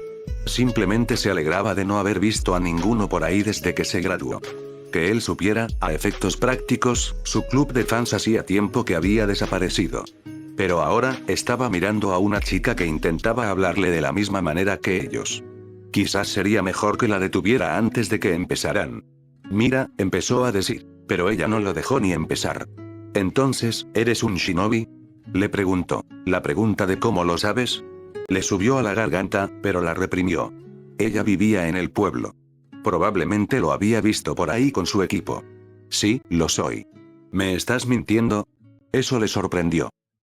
Simplemente se alegraba de no haber visto a ninguno por ahí desde que se graduó. Que él supiera, a efectos prácticos, su club de fans hacía tiempo que había desaparecido. Pero ahora, estaba mirando a una chica que intentaba hablarle de la misma manera que ellos. Quizás sería mejor que la detuviera antes de que empezaran. Mira, empezó a decir, pero ella no lo dejó ni empezar. Entonces, ¿eres un shinobi?, le preguntó. La pregunta de ¿cómo lo sabes?, le subió a la garganta, pero la reprimió. Ella vivía en el pueblo. Probablemente lo había visto por ahí con su equipo. Sí, lo soy. ¿Me estás mintiendo? Eso le sorprendió.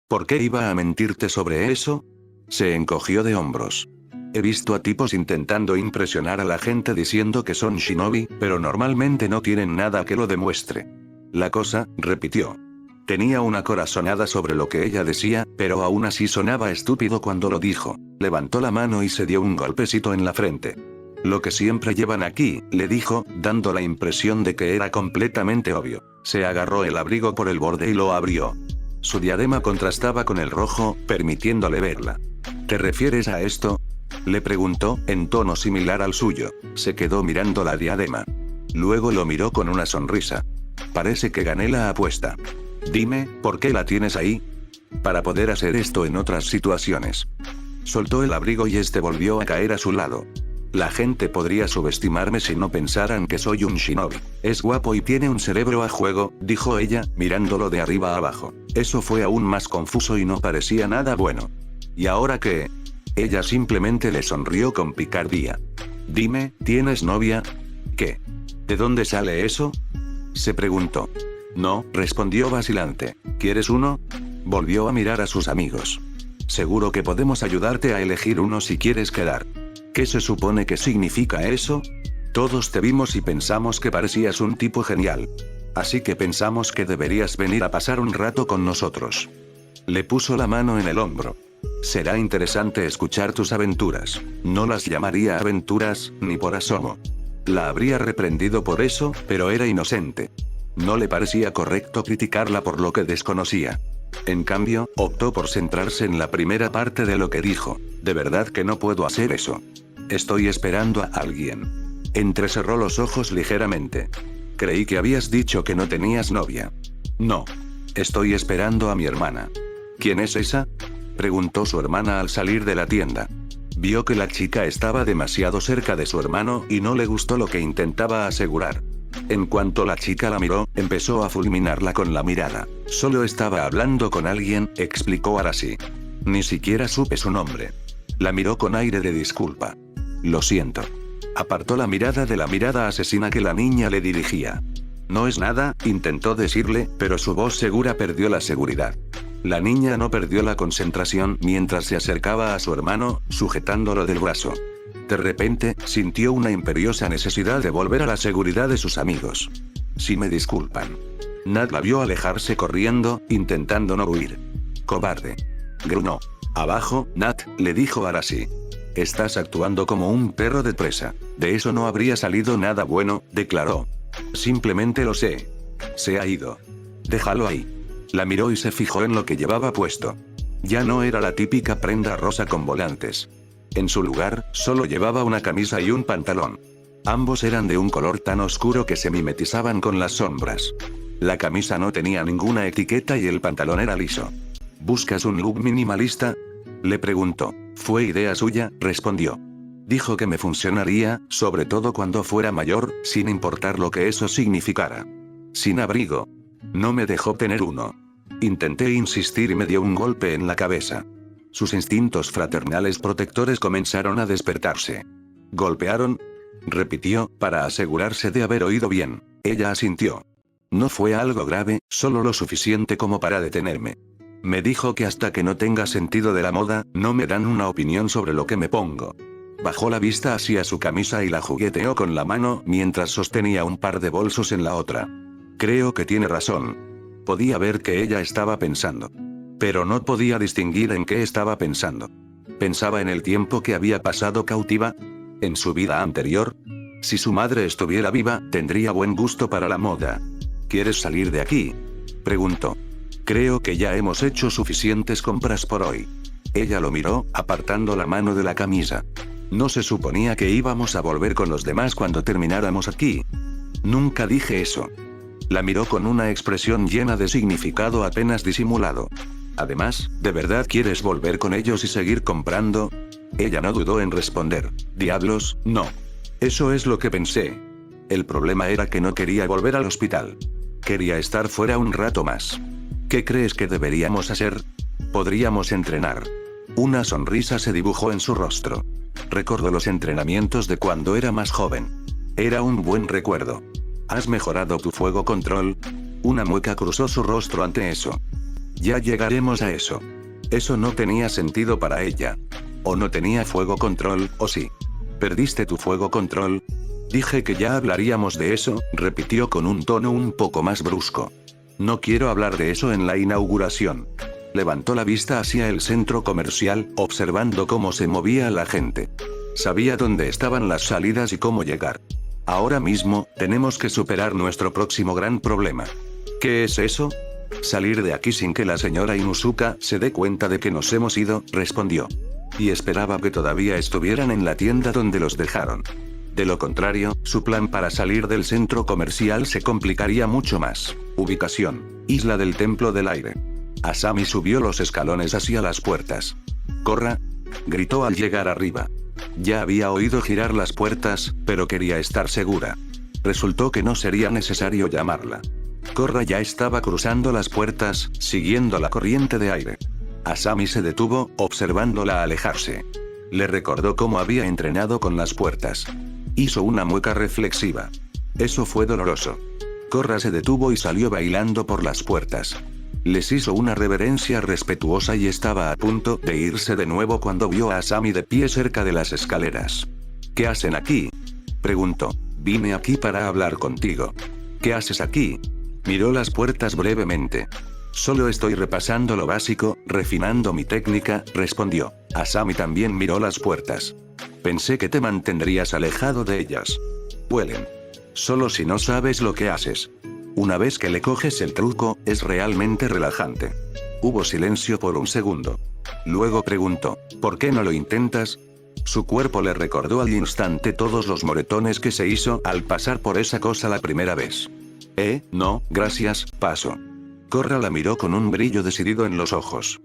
¿Por qué iba a mentirte sobre eso? Se encogió de hombros. He visto a tipos intentando impresionar a la gente diciendo que son shinobi, pero normalmente no tienen nada que lo demuestre. La cosa, repitió. Tenía una corazonada sobre lo que ella decía, pero aún así sonaba estúpido cuando lo dijo. Levantó la mano y se dio un golpecito en la frente. Lo que siempre llevan aquí, le dijo, dando la impresión de que era completamente obvio. Se agarró el abrigo por el borde y lo abrió. Su diadema contrastaba con el rojo, permitiéndole verla. ¿Te refieres a esto?, le preguntó, en tono similar al suyo. Se quedó mirando la diadema. Luego lo miró con una sonrisa. Parece que gané la apuesta. Dime, ¿por qué la tienes ahí? Para poder hacer esto en otras situaciones. Soltó el abrigo y este volvió a caer a su lado. La gente podría subestimarme si no pensaran que soy un shinobi. Es guapo y tiene un cerebro a juego, dijo ella, mirándolo de arriba a abajo. Eso fue aún más confuso y no parecía nada bueno. ¿Y ahora qué? Ella simplemente le sonrió con picardía. Dime, ¿tienes novia? ¿Qué? ¿De dónde sale eso?, se preguntó. No, respondió vacilante. ¿Quieres uno? Volvió a mirar a sus amigos. Seguro que podemos ayudarte a elegir uno si quieres quedar. ¿Qué se supone que significa eso? Todos te vimos y pensamos que parecías un tipo genial. Así que pensamos que deberías venir a pasar un rato con nosotros. Le puso la mano en el hombro. Será interesante escuchar tus aventuras. No las llamaría aventuras, ni por asomo. La habría reprendido por eso, pero era inocente. No le parecía correcto criticarla por lo que desconocía. En cambio, optó por centrarse en la primera parte de lo que dijo. De verdad que no puedo hacer eso. Estoy esperando a alguien. Entrecerró los ojos ligeramente. Creí que habías dicho que no tenías novia. No. Estoy esperando a mi hermana. ¿Quién es esa? Preguntó su hermana al salir de la tienda. Vio que la chica estaba demasiado cerca de su hermano y no le gustó lo que intentaba asegurar. En cuanto la chica la miró, empezó a fulminarla con la mirada. Solo estaba hablando con alguien, explicó Arasi. Ni siquiera supe su nombre. La miró con aire de disculpa. Lo siento. Apartó la mirada de la mirada asesina que la niña le dirigía. No es nada, intentó decirle, pero su voz segura perdió la seguridad. La niña no perdió la concentración mientras se acercaba a su hermano, sujetándolo del brazo. De repente, sintió una imperiosa necesidad de volver a la seguridad de sus amigos. Si me disculpan. Nat la vio alejarse corriendo, intentando no huir. Cobarde. Gruñó. Abajo, Nat, le dijo Arasi. Estás actuando como un perro de presa. De eso no habría salido nada bueno, declaró. Simplemente lo sé. Se ha ido. Déjalo ahí. La miró y se fijó en lo que llevaba puesto. Ya no era la típica prenda rosa con volantes. En su lugar, solo llevaba una camisa y un pantalón. Ambos eran de un color tan oscuro que se mimetizaban con las sombras. La camisa no tenía ninguna etiqueta y el pantalón era liso. ¿Buscas un look minimalista? Le preguntó. Fue idea suya, respondió. Dijo que me funcionaría, sobre todo cuando fuera mayor, sin importar lo que eso significara. Sin abrigo. No me dejó tener uno. Intenté insistir y me dio un golpe en la cabeza. Sus instintos fraternales protectores comenzaron a despertarse. ¿Golpearon? Repitió, para asegurarse de haber oído bien. Ella asintió. No fue algo grave, solo lo suficiente como para detenerme. Me dijo que hasta que no tenga sentido de la moda, no me dan una opinión sobre lo que me pongo. Bajó la vista hacia su camisa y la jugueteó con la mano mientras sostenía un par de bolsos en la otra. Creo que tiene razón. Podía ver que ella estaba pensando. Pero no podía distinguir en qué estaba pensando. ¿Pensaba en el tiempo que había pasado cautiva? ¿En su vida anterior? Si su madre estuviera viva, tendría buen gusto para la moda. ¿Quieres salir de aquí? Preguntó. Creo que ya hemos hecho suficientes compras por hoy. Ella lo miró, apartando la mano de la camisa. ¿No se suponía que íbamos a volver con los demás cuando termináramos aquí? Nunca dije eso. La miró con una expresión llena de significado apenas disimulado. Además, ¿de verdad quieres volver con ellos y seguir comprando? Ella no dudó en responder. Diablos, no. Eso es lo que pensé. El problema era que no quería volver al hospital. Quería estar fuera un rato más. ¿Qué crees que deberíamos hacer? Podríamos entrenar. Una sonrisa se dibujó en su rostro. Recordó los entrenamientos de cuando era más joven. Era un buen recuerdo. ¿Has mejorado tu fuego control? Una mueca cruzó su rostro ante eso. Ya llegaremos a eso. Eso no tenía sentido para ella. O no tenía fuego control, o sí. ¿Perdiste tu fuego control? Dije que ya hablaríamos de eso, repitió con un tono un poco más brusco. No quiero hablar de eso en la inauguración. Levantó la vista hacia el centro comercial, observando cómo se movía la gente. Sabía dónde estaban las salidas y cómo llegar. Ahora mismo, tenemos que superar nuestro próximo gran problema. ¿Qué es eso? Salir de aquí sin que la señora Inuzuka se dé cuenta de que nos hemos ido, respondió. Y esperaba que todavía estuvieran en la tienda donde los dejaron. De lo contrario, su plan para salir del centro comercial se complicaría mucho más. Ubicación: Isla del Templo del Aire. Asami subió los escalones hacia las puertas. ¡Corra!, gritó al llegar arriba. Ya había oído girar las puertas, pero quería estar segura. Resultó que no sería necesario llamarla. Korra ya estaba cruzando las puertas, siguiendo la corriente de aire. Asami se detuvo, observándola alejarse. Le recordó cómo había entrenado con las puertas. Hizo una mueca reflexiva. Eso fue doloroso. Korra se detuvo y salió bailando por las puertas. Les hizo una reverencia respetuosa y estaba a punto de irse de nuevo cuando vio a Asami de pie cerca de las escaleras. ¿Qué hacen aquí?, preguntó. Vine aquí para hablar contigo. ¿Qué haces aquí? Miró las puertas brevemente. Solo estoy repasando lo básico, refinando mi técnica, respondió. Asami también miró las puertas. Pensé que te mantendrías alejado de ellas. Huelen. Solo si no sabes lo que haces. Una vez que le coges el truco, es realmente relajante. Hubo silencio por un segundo. Luego preguntó, ¿por qué no lo intentas? Su cuerpo le recordó al instante todos los moretones que se hizo al pasar por esa cosa la primera vez. No, gracias, paso. Korra la miró con un brillo decidido en los ojos.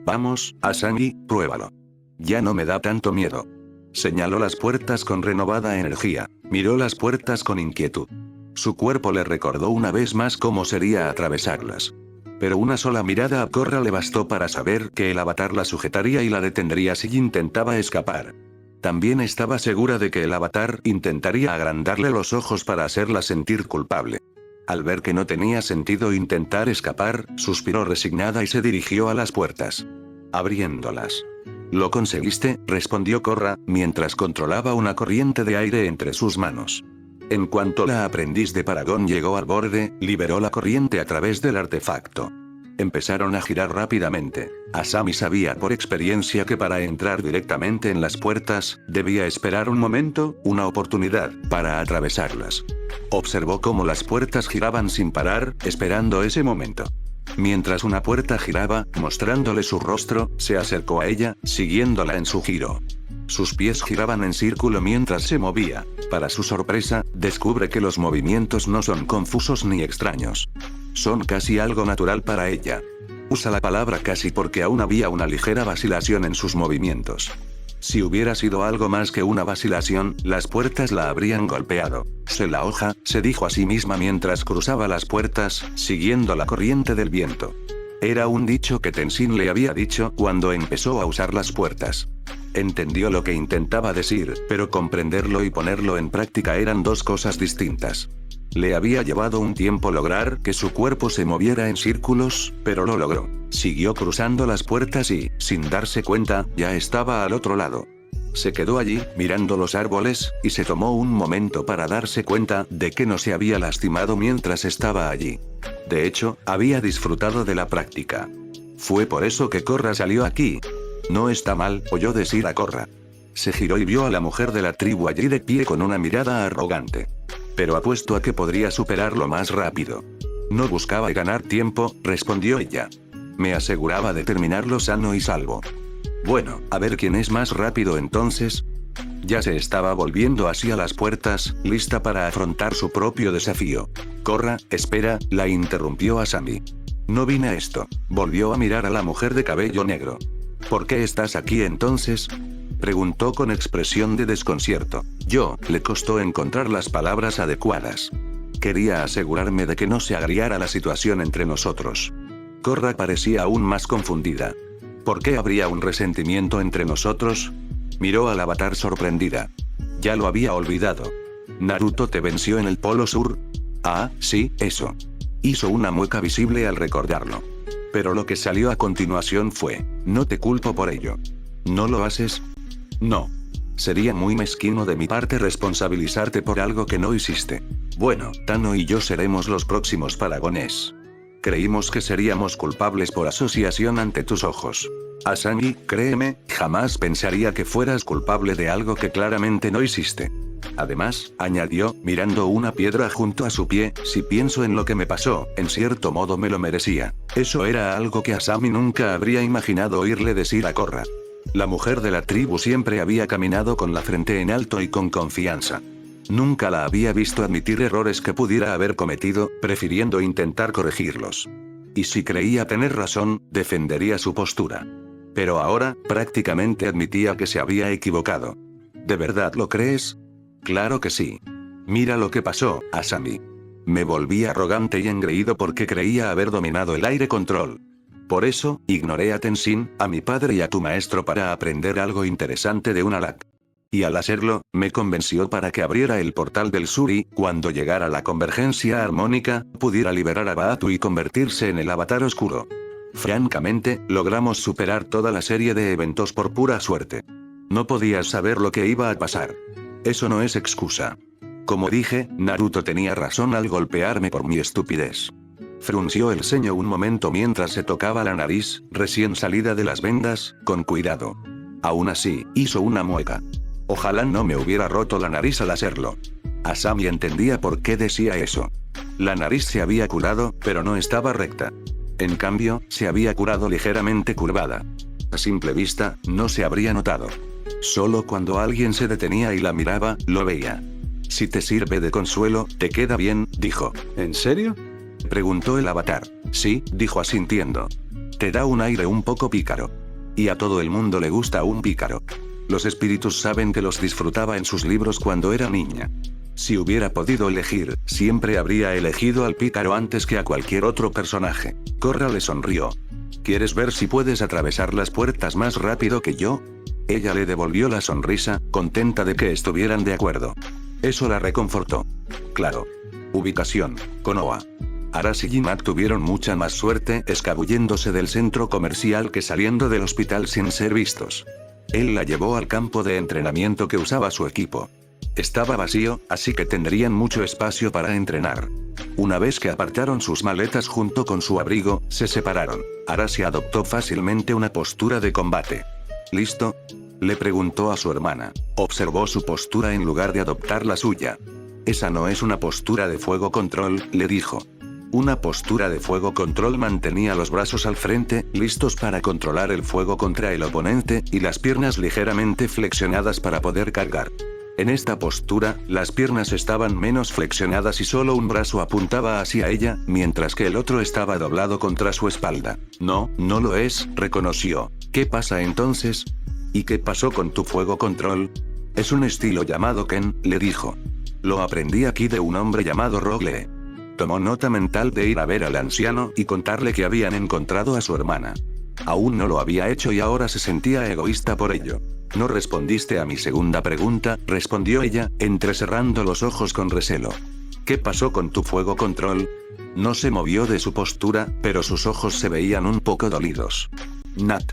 Vamos, Asami, pruébalo. Ya no me da tanto miedo. Señaló las puertas con renovada energía, miró las puertas con inquietud. Su cuerpo le recordó una vez más cómo sería atravesarlas. Pero una sola mirada a Korra le bastó para saber que el avatar la sujetaría y la detendría si intentaba escapar. También estaba segura de que el avatar intentaría agrandarle los ojos para hacerla sentir culpable. Al ver que no tenía sentido intentar escapar, suspiró resignada y se dirigió a las puertas. Abriéndolas. «¿Lo conseguiste?», respondió Korra, mientras controlaba una corriente de aire entre sus manos. En cuanto la aprendiz de Paragon llegó al borde, liberó la corriente a través del artefacto. Empezaron a girar rápidamente. Asami sabía por experiencia que para entrar directamente en las puertas, debía esperar un momento, una oportunidad, para atravesarlas. Observó cómo las puertas giraban sin parar, esperando ese momento. Mientras una puerta giraba, mostrándole su rostro, se acercó a ella, siguiéndola en su giro. Sus pies giraban en círculo mientras se movía. Para su sorpresa, descubre que los movimientos no son confusos ni extraños. Son casi algo natural para ella. Usa la palabra casi porque aún había una ligera vacilación en sus movimientos. Si hubiera sido algo más que una vacilación, las puertas la habrían golpeado. Se la hoja, se dijo a sí misma mientras cruzaba las puertas, siguiendo la corriente del viento. Era un dicho que Tenzin le había dicho cuando empezó a usar las puertas. Entendió lo que intentaba decir, pero comprenderlo y ponerlo en práctica eran dos cosas distintas. Le había llevado un tiempo lograr que su cuerpo se moviera en círculos, pero lo logró. Siguió cruzando las puertas y, sin darse cuenta, ya estaba al otro lado. Se quedó allí, mirando los árboles, y se tomó un momento para darse cuenta de que no se había lastimado mientras estaba allí. De hecho, había disfrutado de la práctica. Fue por eso que Korra salió aquí. No está mal, oyó decir a Korra. Se giró y vio a la mujer de la tribu allí de pie con una mirada arrogante. Pero apuesto a que podría superarlo más rápido. No buscaba ganar tiempo, respondió ella. Me aseguraba de terminarlo sano y salvo. Bueno, a ver quién es más rápido entonces. Ya se estaba volviendo hacia las puertas, lista para afrontar su propio desafío. Korra, espera, la interrumpió Asami. No vine a esto. Volvió a mirar a la mujer de cabello negro. ¿Por qué estás aquí entonces?, preguntó con expresión de desconcierto. Le costó encontrar las palabras adecuadas. Quería asegurarme de que no se agriara la situación entre nosotros. Korra parecía aún más confundida. ¿Por qué habría un resentimiento entre nosotros? Miró al avatar sorprendida. Ya lo había olvidado. ¿Naruto te venció en el Polo Sur? Ah, sí, eso. Hizo una mueca visible al recordarlo. Pero lo que salió a continuación fue, no te culpo por ello. ¿No lo haces? No. Sería muy mezquino de mi parte responsabilizarte por algo que no hiciste. Bueno, Tano y yo seremos los próximos Paragones. Creímos que seríamos culpables por asociación ante tus ojos. Asami, créeme, jamás pensaría que fueras culpable de algo que claramente no hiciste. Además, añadió, mirando una piedra junto a su pie, si pienso en lo que me pasó, en cierto modo me lo merecía. Eso era algo que Asami nunca habría imaginado oírle decir a Korra. La mujer de la tribu siempre había caminado con la frente en alto y con confianza. Nunca la había visto admitir errores que pudiera haber cometido, prefiriendo intentar corregirlos. Y si creía tener razón, defendería su postura. Pero ahora, prácticamente admitía que se había equivocado. ¿De verdad lo crees? Claro que sí. Mira lo que pasó, Asami. Me volví arrogante y engreído porque creía haber dominado el aire control. Por eso, ignoré a Tenzin, a mi padre y a tu maestro para aprender algo interesante de una LAC. Y al hacerlo, me convenció para que abriera el portal del sur y, cuando llegara la convergencia armónica, pudiera liberar a Baatu y convertirse en el avatar oscuro. Francamente, logramos superar toda la serie de eventos por pura suerte. No podías saber lo que iba a pasar. Eso no es excusa. Como dije, Naruto tenía razón al golpearme por mi estupidez. Frunció el ceño un momento mientras se tocaba la nariz, recién salida de las vendas, con cuidado. Aún así, hizo una mueca. Ojalá no me hubiera roto la nariz al hacerlo. Asami entendía por qué decía eso. La nariz se había curado, pero no estaba recta. En cambio, se había curado ligeramente curvada. A simple vista, no se habría notado. Solo cuando alguien se detenía y la miraba, lo veía. Si te sirve de consuelo, te queda bien, dijo. ¿En serio? Preguntó el avatar. Sí, dijo asintiendo. Te da un aire un poco pícaro. Y a todo el mundo le gusta un pícaro. Los espíritus saben que los disfrutaba en sus libros cuando era niña. Si hubiera podido elegir, siempre habría elegido al pícaro antes que a cualquier otro personaje. Korra le sonrió. ¿Quieres ver si puedes atravesar las puertas más rápido que yo? Ella le devolvió la sonrisa, contenta de que estuvieran de acuerdo. Eso la reconfortó. Claro. Ubicación: Konoha. Arashi y Mat tuvieron mucha más suerte escabulléndose del centro comercial que saliendo del hospital sin ser vistos. Él la llevó al campo de entrenamiento que usaba su equipo. Estaba vacío, así que tendrían mucho espacio para entrenar. Una vez que apartaron sus maletas junto con su abrigo, se separaron. Arashi adoptó fácilmente una postura de combate. ¿Listo?, le preguntó a su hermana. Observó su postura en lugar de adoptar la suya. Esa no es una postura de fuego control, le dijo. Una postura de fuego control mantenía los brazos al frente, listos para controlar el fuego contra el oponente, y las piernas ligeramente flexionadas para poder cargar. En esta postura, las piernas estaban menos flexionadas y solo un brazo apuntaba hacia ella, mientras que el otro estaba doblado contra su espalda. No, no lo es, reconoció. ¿Qué pasa entonces? ¿Y qué pasó con tu fuego control? Es un estilo llamado Ken, le dijo. Lo aprendí aquí de un hombre llamado Rogle. Tomó nota mental de ir a ver al anciano y contarle que habían encontrado a su hermana. Aún no lo había hecho y ahora se sentía egoísta por ello. No respondiste a mi segunda pregunta, respondió ella, entrecerrando los ojos con recelo. ¿Qué pasó con tu fuego control? No se movió de su postura, pero sus ojos se veían un poco dolidos. Nat.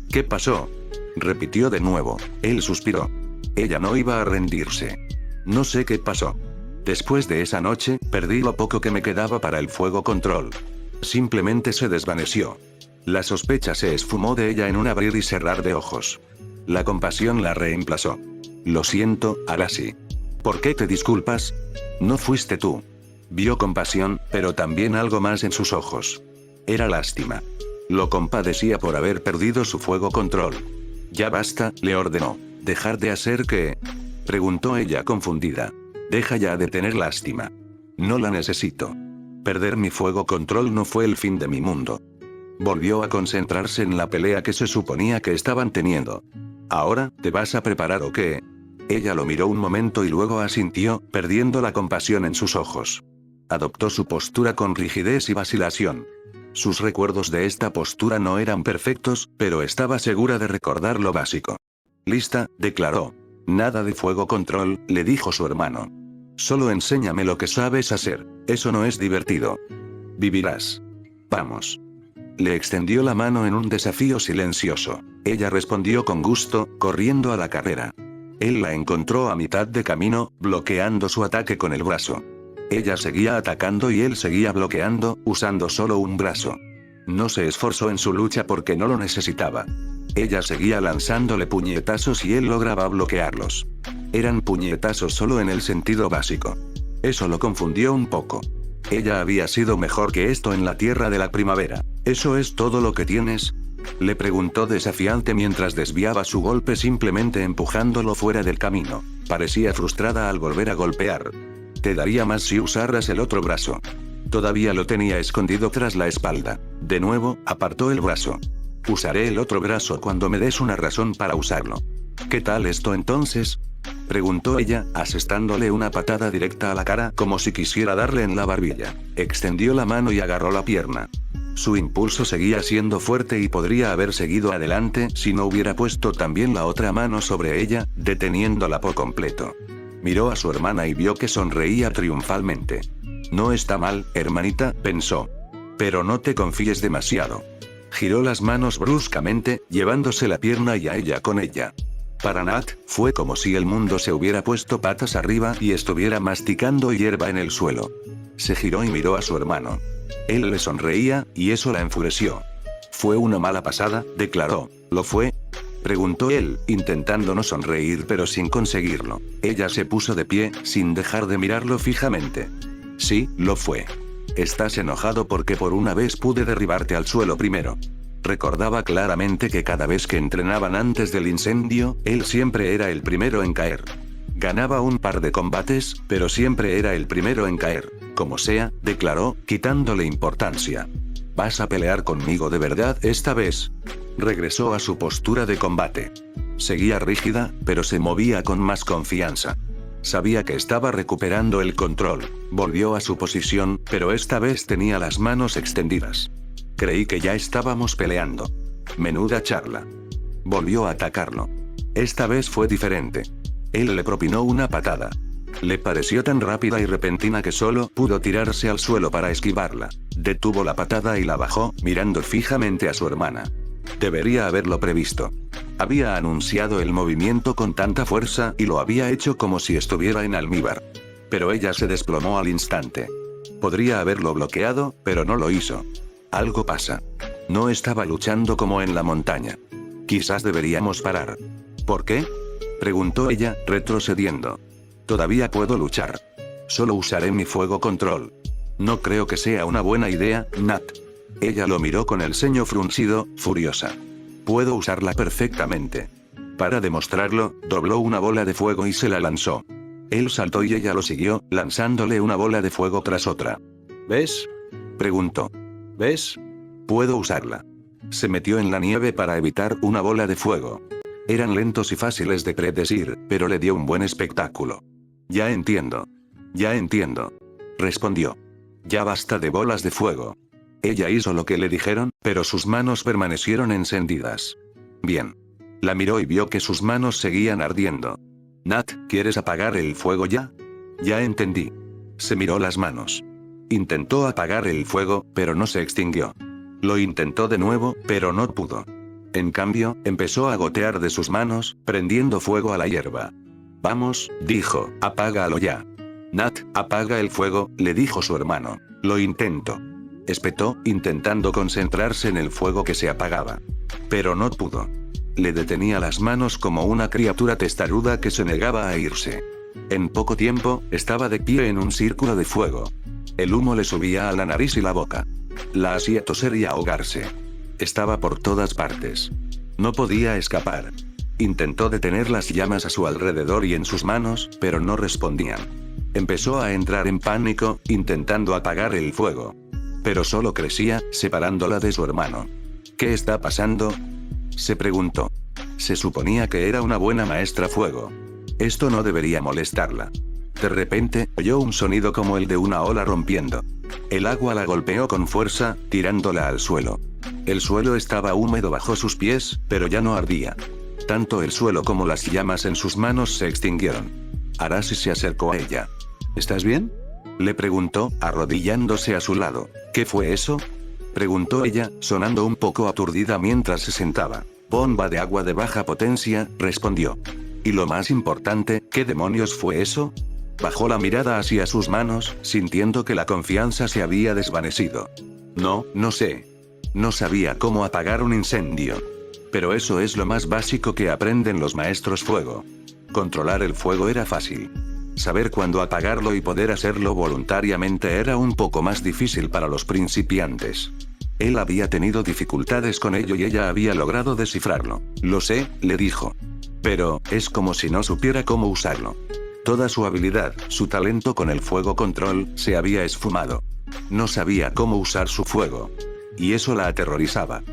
¿Qué pasó? Repitió de nuevo. Él suspiró. Ella no iba a rendirse. No sé qué pasó. Después de esa noche, perdí lo poco que me quedaba para el fuego control. Simplemente se desvaneció. La sospecha se esfumó de ella en un abrir y cerrar de ojos. La compasión la reemplazó. Lo siento, Arashi. ¿Por qué te disculpas? No fuiste tú. Vio compasión, pero también algo más en sus ojos. Era lástima. Lo compadecía por haber perdido su fuego control. Ya basta, le ordenó. ¿Dejar de hacer qué? Preguntó ella confundida. Deja ya de tener lástima. No la necesito. Perder mi fuego control no fue el fin de mi mundo. Volvió a concentrarse en la pelea que se suponía que estaban teniendo. ¿Ahora, te vas a preparar o qué? Ella lo miró un momento y luego asintió, perdiendo la compasión en sus ojos. Adoptó su postura con rigidez y vacilación. Sus recuerdos de esta postura no eran perfectos, pero estaba segura de recordar lo básico. Lista, declaró. Nada de fuego control, le dijo su hermano. Solo enséñame lo que sabes hacer. Eso no es divertido. Vivirás. Vamos. Le extendió la mano en un desafío silencioso. Ella respondió con gusto, corriendo a la carrera. Él la encontró a mitad de camino, bloqueando su ataque con el brazo. Ella seguía atacando y él seguía bloqueando, usando solo un brazo. No se esforzó en su lucha porque no lo necesitaba. Ella seguía lanzándole puñetazos y él lograba bloquearlos. Eran puñetazos solo en el sentido básico. Eso lo confundió un poco. Ella había sido mejor que esto en la tierra de la primavera. ¿Eso es todo lo que tienes? Le preguntó desafiante mientras desviaba su golpe simplemente empujándolo fuera del camino. Parecía frustrada al volver a golpear. Te daría más si usaras el otro brazo. Todavía lo tenía escondido tras la espalda. De nuevo, apartó el brazo. Usaré el otro brazo cuando me des una razón para usarlo. ¿Qué tal esto entonces? Preguntó ella, asestándole una patada directa a la cara como si quisiera darle en la barbilla. Extendió la mano y agarró la pierna. Su impulso seguía siendo fuerte y podría haber seguido adelante si no hubiera puesto también la otra mano sobre ella, deteniéndola por completo. Miró a su hermana y vio que sonreía triunfalmente. No está mal, hermanita, pensó. Pero no te confíes demasiado. Giró las manos bruscamente, llevándose la pierna y a ella con ella. Para Nat, fue como si el mundo se hubiera puesto patas arriba y estuviera masticando hierba en el suelo. Se giró y miró a su hermano. Él le sonreía, y eso la enfureció. «Fue una mala pasada», declaró. «¿Lo fue?», preguntó él, intentando no sonreír pero sin conseguirlo. Ella se puso de pie, sin dejar de mirarlo fijamente. «Sí, lo fue. Estás enojado porque por una vez pude derribarte al suelo primero». Recordaba claramente que cada vez que entrenaban antes del incendio, él siempre era el primero en caer. Ganaba un par de combates, pero siempre era el primero en caer. «Como sea», declaró, quitándole importancia. «¿Vas a pelear conmigo de verdad esta vez?». Regresó a su postura de combate. Seguía rígida, pero se movía con más confianza. Sabía que estaba recuperando el control. Volvió a su posición, pero esta vez tenía las manos extendidas. «Creí que ya estábamos peleando». Menuda charla. Volvió a atacarlo. Esta vez fue diferente. Él le propinó una patada. Le pareció tan rápida y repentina que solo pudo tirarse al suelo para esquivarla. Detuvo la patada y la bajó, mirando fijamente a su hermana. Debería haberlo previsto. Había anunciado el movimiento con tanta fuerza y lo había hecho como si estuviera en almíbar. Pero ella se desplomó al instante. Podría haberlo bloqueado, pero no lo hizo. Algo pasa. No estaba luchando como en la montaña. Quizás deberíamos parar. ¿Por qué?, preguntó ella, retrocediendo. «Todavía puedo luchar. Solo usaré mi fuego control». «No creo que sea una buena idea, Nat». Ella lo miró con el ceño fruncido, furiosa. «Puedo usarla perfectamente». Para demostrarlo, dobló una bola de fuego y se la lanzó. Él saltó y ella lo siguió, lanzándole una bola de fuego tras otra. «¿Ves?», preguntó. «¿Ves? Puedo usarla». Se metió en la nieve para evitar una bola de fuego. Eran lentos y fáciles de predecir, pero le dio un buen espectáculo. «Ya entiendo. Ya entiendo», respondió. «Ya basta de bolas de fuego». Ella hizo lo que le dijeron, pero sus manos permanecieron encendidas. Bien. La miró y vio que sus manos seguían ardiendo. «Nat, ¿quieres apagar el fuego ya?». «Ya entendí». Se miró las manos. Intentó apagar el fuego, pero no se extinguió. Lo intentó de nuevo, pero no pudo. En cambio, empezó a gotear de sus manos, prendiendo fuego a la hierba. «Vamos», dijo, «apágalo ya». «Nat, apaga el fuego», le dijo su hermano. «Lo intento». Espetó, intentando concentrarse en el fuego que se apagaba. Pero no pudo. Le detenía las manos como una criatura testaruda que se negaba a irse. En poco tiempo, estaba de pie en un círculo de fuego. El humo le subía a la nariz y la boca. La hacía toser y ahogarse. Estaba por todas partes. No podía escapar. Intentó detener las llamas a su alrededor y en sus manos, pero no respondían. Empezó a entrar en pánico, intentando apagar el fuego. Pero solo crecía, separándola de su hermano. «¿Qué está pasando?», se preguntó. Se suponía que era una buena maestra fuego. Esto no debería molestarla. De repente, oyó un sonido como el de una ola rompiendo. El agua la golpeó con fuerza, tirándola al suelo. El suelo estaba húmedo bajo sus pies, pero ya no ardía. Tanto el suelo como las llamas en sus manos se extinguieron. Arashi se acercó a ella. «¿Estás bien?», le preguntó, arrodillándose a su lado. «¿Qué fue eso?», preguntó ella, sonando un poco aturdida mientras se sentaba. «Bomba de agua de baja potencia», respondió. «Y lo más importante, ¿qué demonios fue eso?». Bajó la mirada hacia sus manos, sintiendo que la confianza se había desvanecido. No sé. No sabía cómo apagar un incendio. Pero eso es lo más básico que aprenden los maestros fuego. Controlar el fuego era fácil. Saber cuándo apagarlo y poder hacerlo voluntariamente era un poco más difícil para los principiantes. Él había tenido dificultades con ello y ella había logrado descifrarlo. «Lo sé», le dijo. «Pero, es como si no supiera cómo usarlo». Toda su habilidad, su talento con el fuego control, se había esfumado. No sabía cómo usar su fuego. Y eso la aterrorizaba.